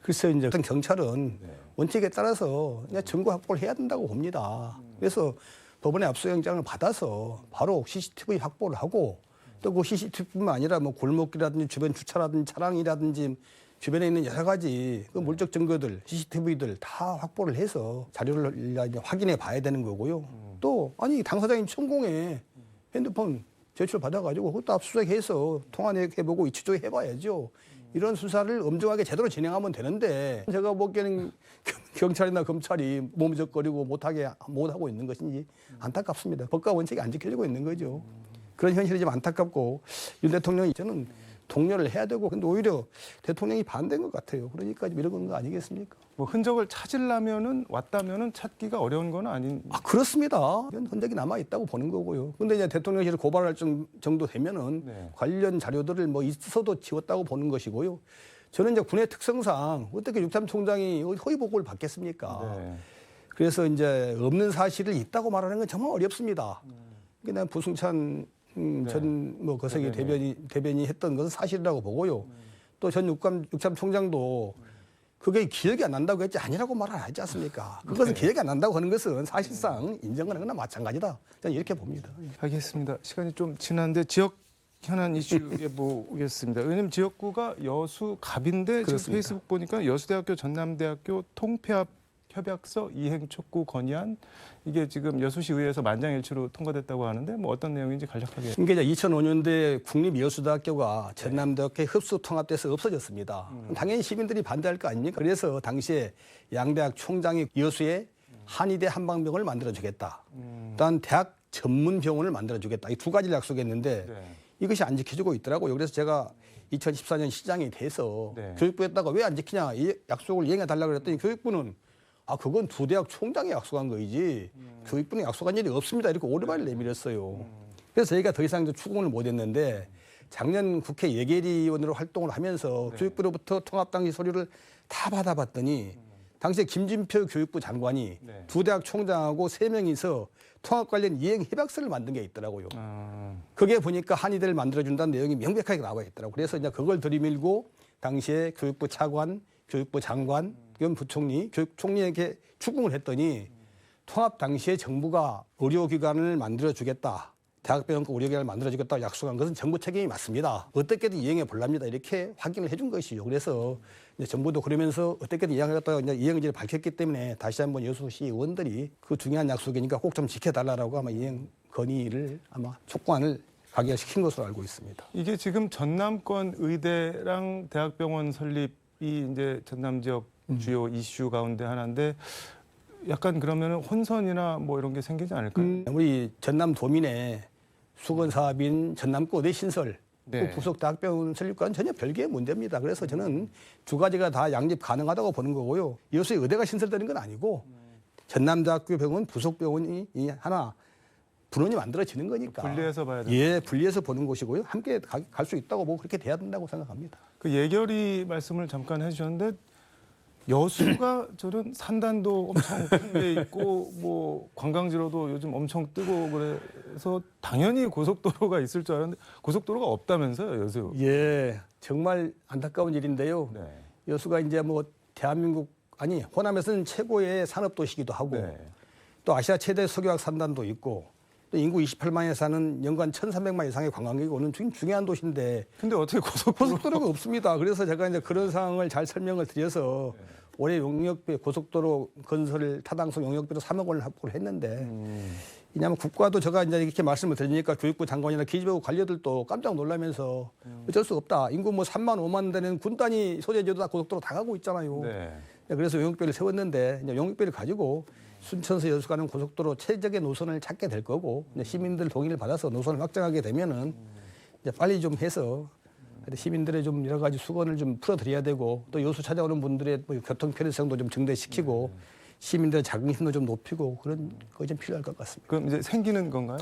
글쎄요, 이제 경찰은 원칙에 따라서 그냥 증거 확보를 해야 된다고 봅니다. 그래서 법원의 압수영장을 받아서 바로 CCTV 확보를 하고 또 그 CCTV뿐만 아니라 뭐 골목길이라든지 주변 주차라든지 차량이라든지 주변에 있는 여러 가지 그 물적 증거들, CCTV들 다 확보를 해서 자료를 이제 확인해 봐야 되는 거고요. 또 아니 당사자인 천공에 핸드폰 제출 받아가지고 그것도 압수수색해서 통화 내역해보고 위치 조회해봐야죠. 이런 수사를 엄정하게 제대로 진행하면 되는데 제가 보기에는 경찰이나 검찰이 몸적거리고 못하고 있는 것인지 안타깝습니다. 법과 원칙이 안 지키려고 있는 거죠. 그런 현실이 좀 안타깝고 윤 대통령이 저는 독려를 해야 되고 근데 오히려 대통령이 반대인 것 같아요. 그러니까 좀 이런 거 아니겠습니까? 뭐 흔적을 찾으려면은 왔다면은 찾기가 어려운 건 아닌. 아 그렇습니다. 이런 흔적이 남아 있다고 보는 거고요. 근데 이제 대통령실을 고발할 정도 되면은 네. 관련 자료들을 뭐 있어도 지웠다고 보는 것이고요. 저는 이제 군의 특성상 어떻게 육참 총장이 허위 보고를 받겠습니까? 네. 그래서 이제 없는 사실을 있다고 말하는 건 정말 어렵습니다. 그러니까 부승찬 전 뭐 거세기 대변인이 했던 것은 사실이라고 보고요. 또 전 육참 총장도 그게 기억이 안 난다고 했지 아니라고 말을 안 했지 않습니까? 그것은 기억이 안 난다고 하는 것은 사실상 인정하는 거나 마찬가지다. 저는 이렇게 봅니다. 알겠습니다. 시간이 좀 지났는데 지역 현안 이슈에 보겠습니다. 왜냐하면 지역구가 여수갑인데 지금 그렇습니다. 페이스북 보니까 여수대학교 전남대학교 통폐합 협약서 이행 촉구 건의안 이게 지금 여수시 의회에서 만장일치로 통과됐다고 하는데 뭐 어떤 내용인지 간략하게. 이게 이제 2005년대 국립여수대학교가 전남대학교에 흡수 통합돼서 없어졌습니다. 당연히 시민들이 반대할 거 아닙니까? 그래서 당시에 양대학 총장이 여수에 한의대 한방병원을 만들어주겠다. 또한 대학 전문병원을 만들어주겠다. 이 두 가지를 약속했는데 네. 이것이 안 지켜지고 있더라고요. 그래서 제가 2014년 시장이 돼서 네. 교육부에다가 왜 안 지키냐 이 약속을 이행해달라고 그랬더니 교육부는 그건 두 대학 총장이 약속한 거이지 교육부는 약속한 일이 없습니다. 이렇게 오르발을 내밀었어요. 그래서 저희가 더 이상 추궁을 못했는데 작년 국회 예결위원으로 활동을 하면서 교육부로부터 통합 당시 서류를 다 받아봤더니 당시에 김진표 교육부 장관이 네. 두 대학 총장하고 3명이서 통합 관련 이행 협약서를 만든 게 있더라고요. 그게 보니까 한의대를 만들어준다는 내용이 명백하게 나와 있더라고요. 그래서 이제 그걸 들이밀고 당시에 교육부 차관, 교육부 장관, 겸 부총리, 교육총리에게 추궁을 했더니 통합 당시에 정부가 의료기관을 만들어주겠다. 대학병원과 의료기관을 만들어주겠다고 약속한 것은 정부 책임이 맞습니다. 어떻게든 이행해 보랍니다. 이렇게 확인을 해준 것이죠. 그래서 이제 정부도 그러면서 어떻게든 이행하겠다고 이제 이행 의지를 밝혔기 때문에 다시 한번 여수시 의원들이 그 중요한 약속이니까 꼭 좀 지켜달라고 아마 이행 건의를 아마 촉구안을 가결시킨 것으로 알고 있습니다. 이게 지금 전남권 의대랑 대학병원 설립이 이제 전남 지역 주요 이슈 가운데 하나인데 약간 그러면 혼선이나 뭐 이런 게 생기지 않을까요? 우리 전남 도민의 수건 사업인 전남권 의대 신설, 네. 그 부속 대학병원 설립과는 전혀 별개의 문제입니다. 그래서 저는 두 가지가 다 양립 가능하다고 보는 거고요. 여수에 의대가 신설되는 건 아니고 전남대학교 병원 부속 병원이 하나 분원이 만들어지는 거니까. 분리해서 봐야 돼요. 예, 분리해서 보는 것이고요. 함께 갈 수 있다고 보고 그렇게 돼야 된다고 생각합니다. 그 예결위 말씀을 잠깐 해주셨는데 여수가 저는 산단도 엄청 큰 게 있고 뭐 관광지로도 요즘 엄청 뜨고 그래서 당연히 고속도로가 있을 줄 알았는데 고속도로가 없다면서요, 여수. 예, 정말 안타까운 일인데요. 네. 여수가 이제 뭐 대한민국 호남에서는 최고의 산업도시이기도 하고 네. 또 아시아 최대 석유화학 산단도 있고 또 인구 28만에 사는 연간 1,300만 이상의 관광객이 오는 중요한 도시인데 근데 어떻게 고속도로가 없습니다. 그래서 제가 이제 그런 상황을 잘 설명을 드려서 올해 용역비 고속도로 건설 타당성 용역비로 3억 원을 확보를 했는데 왜냐하면 국가도 제가 이제 이렇게 말씀을 드리니까 교육부 장관이나 기재부 관료들도 깜짝 놀라면서 어쩔 수 없다. 인구 뭐 3만 5만 되는 군 단위 소재지도 다 고속도로 다 가고 있잖아요. 네. 그래서 용역비를 세웠는데 이제 용역비를 가지고 순천에서 여수 가는 고속도로 최적의 노선을 찾게 될 거고 이제 시민들 동의를 받아서 노선을 확정하게 되면은 이제 빨리 좀 해서 시민들의 좀 여러 가지 수건을 좀 풀어드려야 되고 또 여수 찾아오는 분들의 뭐 교통 편의성도 좀 증대시키고 시민들의 자긍심도 좀 높이고 그런 것이 좀 필요할 것 같습니다. 그럼 이제 생기는 건가요?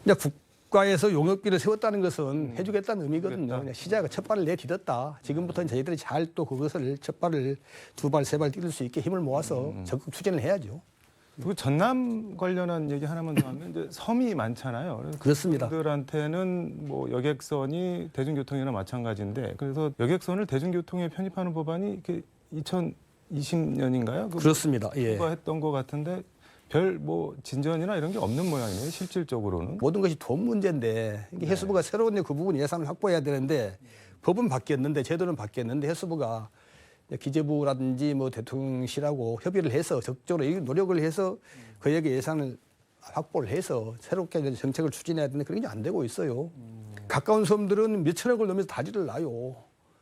이제 국가에서 용역비를 세웠다는 것은 해주겠다는 의미거든요. 해주겠다. 그냥 시작을 첫 발을 내딛었다. 지금부터는 저희들이 잘 또 그것을 첫 발을 두 발, 세 발 뛸 수 있게 힘을 모아서 적극 추진을 해야죠. 그리고 전남 관련한 얘기 하나만 더 하면 이제 섬이 많잖아요. 그래서 그렇습니다. 그들한테는 뭐 여객선이 대중교통이나 마찬가지인데 그래서 여객선을 대중교통에 편입하는 법안이 이렇게 2020년인가요? 그렇습니다. 예. 통과했던 것 같은데 별 뭐 진전이나 이런 게 없는 모양이네요. 실질적으로는. 모든 것이 돈 문제인데 이게 해수부가 새로운 그 부분 예산을 확보해야 되는데 법은 바뀌었는데 제도는 바뀌었는데 해수부가 기재부라든지 뭐 대통령실하고 협의를 해서 적극적으로 노력을 해서 그에게 예산을 확보를 해서 새롭게 이제 정책을 추진해야 되는데 그런 게 안 되고 있어요. 가까운 섬들은 몇 천억을 넘어서 다리를 놔요.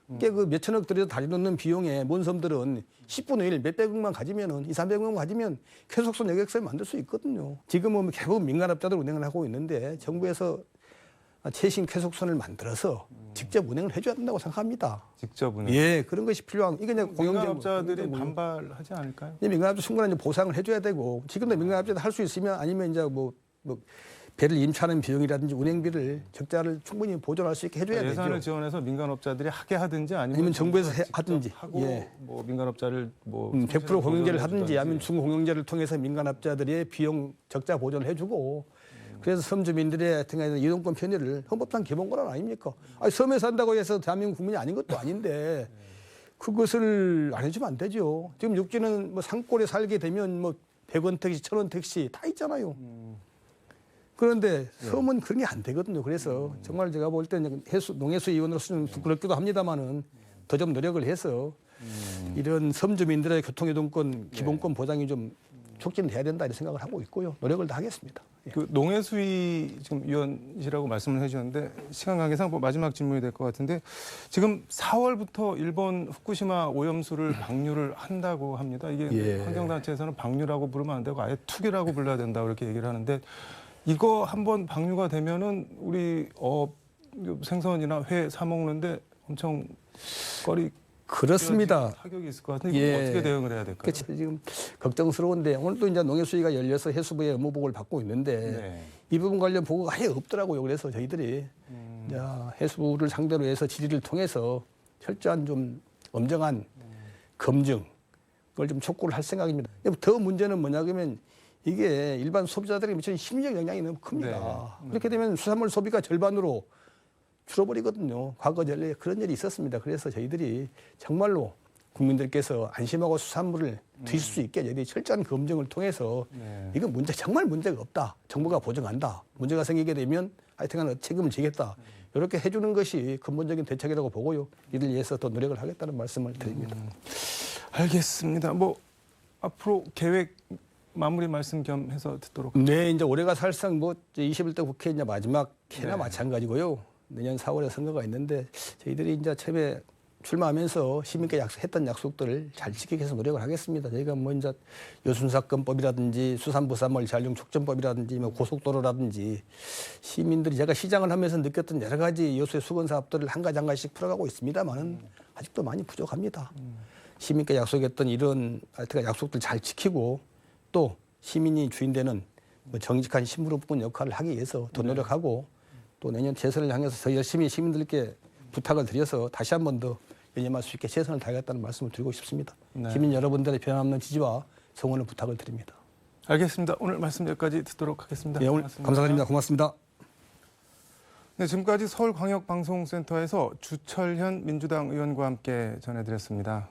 그게 그 몇 천억 들여서 다리 놓는 비용에 먼 섬들은 10분의 1, 몇백억만 가지면은 200~300억만 가지면 쾌속선 여객선을 만들 수 있거든요. 지금은 대부분 민간업자들 운행을 하고 있는데 정부에서 최신 쾌속선을 만들어서 직접 운행을 해줘야 된다고 생각합니다. 직접 운행. 예, 그런 것이 필요한. 이게 이제 공영업자들이 반발하지 않을까요? 민간업자 충분한 이제 보상을 해줘야 되고 지금도 민간업자들 할 수 있으면 아니면 이제 뭐 배를 임차하는 비용이라든지 운행비를 적자를 충분히 보존할 수 있게 해줘야 예산을 되죠. 지원해서 민간업자들이 하게 하든지 아니면 정부에서 정부가 하든지. 직접 하고 예. 뭐 민간업자를 뭐 100% 공영제를 하든지 보존해주든지. 아니면 중공영제를 통해서 민간업자들의 비용 적자 보전을 해주고 그래서 섬 주민들의 하여튼 간에 이동권 편의를 헌법상 기본권한 아닙니까? 아니, 섬에 산다고 해서 대한민국 국민이 아닌 것도 아닌데 그것을 안 해주면 안 되죠. 지금 육지는 뭐 산골에 살게 되면 뭐 100원 택시, 1000원 택시 다 있잖아요. 그런데 섬은 그런 게 안 되거든요. 그래서 정말 제가 볼 때는 농해수 위원으로서는 부끄럽기도 합니다만은 더 좀 노력을 해서 이런 섬 주민들의 교통이동권 기본권 보장이 좀 촉진돼야 된다 이런 생각을 하고 있고요. 노력을 다 하겠습니다. 예. 그 농해수위 지금 위원이라고 말씀을 해주셨는데 시간 관계상 뭐 마지막 질문이 될 것 같은데 지금 4월부터 일본 후쿠시마 오염수를 방류를 한다고 합니다. 이게 예. 환경단체에서는 방류라고 부르면 안 되고 아예 투기라고 불러야 된다 이렇게 얘기를 하는데 이거 한번 방류가 되면은 우리 생선이나 회 사 먹는데 엄청 그렇습니다. 타격이 있을 것 같은데 이거 예. 어떻게 대응을 해야 될까요? 그치, 지금 걱정스러운데 오늘도 이제 농해수위가 열려서 해수부의 업무보고를 받고 있는데 네. 이 부분 관련 보고가 아예 없더라고요. 그래서 저희들이 이제 해수부를 상대로 해서 질의를 통해서 철저한 좀 엄정한 검증 그걸 좀 촉구를 할 생각입니다. 더 문제는 뭐냐 그러면 이게 일반 소비자들에게 미치는 심리적 영향이 너무 큽니다. 그렇게 되면 수산물 소비가 절반으로 줄어버리거든요. 과거 전에 그런 일이 있었습니다. 그래서 저희들이 정말로 국민들께서 안심하고 수산물을 드실 수 있게 저희들이 철저한 검증을 통해서 이건 정말 문제가 없다. 정부가 보증한다. 문제가 생기게 되면 하여튼간 책임을 지겠다. 이렇게 해주는 것이 근본적인 대책이라고 보고요. 이를 위해서 더 노력을 하겠다는 말씀을 드립니다. 알겠습니다. 뭐 앞으로 계획 마무리 말씀 겸 해서 듣도록 네, 이제 올해가 사실상 뭐 21대 국회 이제 마지막 해나 네. 마찬가지고요. 내년 4월에 선거가 있는데 저희들이 이제 처음에 출마하면서 시민께 했던 약속들을 잘 지키기 위해서 노력을 하겠습니다. 저희가 뭐 이제 여순사건법이라든지 수산부산물 잔류 촉진법이라든지 뭐 고속도로라든지 시민들이 제가 시장을 하면서 느꼈던 여러 가지 여수의 수건 사업들을 한 가지 한 가지씩 풀어가고 있습니다만은 아직도 많이 부족합니다. 시민께 약속했던 이런 하여튼 약속들 잘 지키고 또 시민이 주인되는 뭐 정직한 신부로분 역할을 하기 위해서 더 노력하고 또 내년 대선을 향해서 더 열심히 시민들께 부탁을 드려서 다시 한 번 더 연임할 수 있게 최선을 다하겠다는 말씀을 드리고 싶습니다. 네. 시민 여러분들의 변함없는 지지와 성원을 부탁을 드립니다. 알겠습니다. 오늘 말씀 여기까지 듣도록 하겠습니다. 예, 오늘 고맙습니다. 감사드립니다. 고맙습니다. 네, 지금까지 서울광역방송센터에서 주철현 민주당 의원과 함께 전해드렸습니다.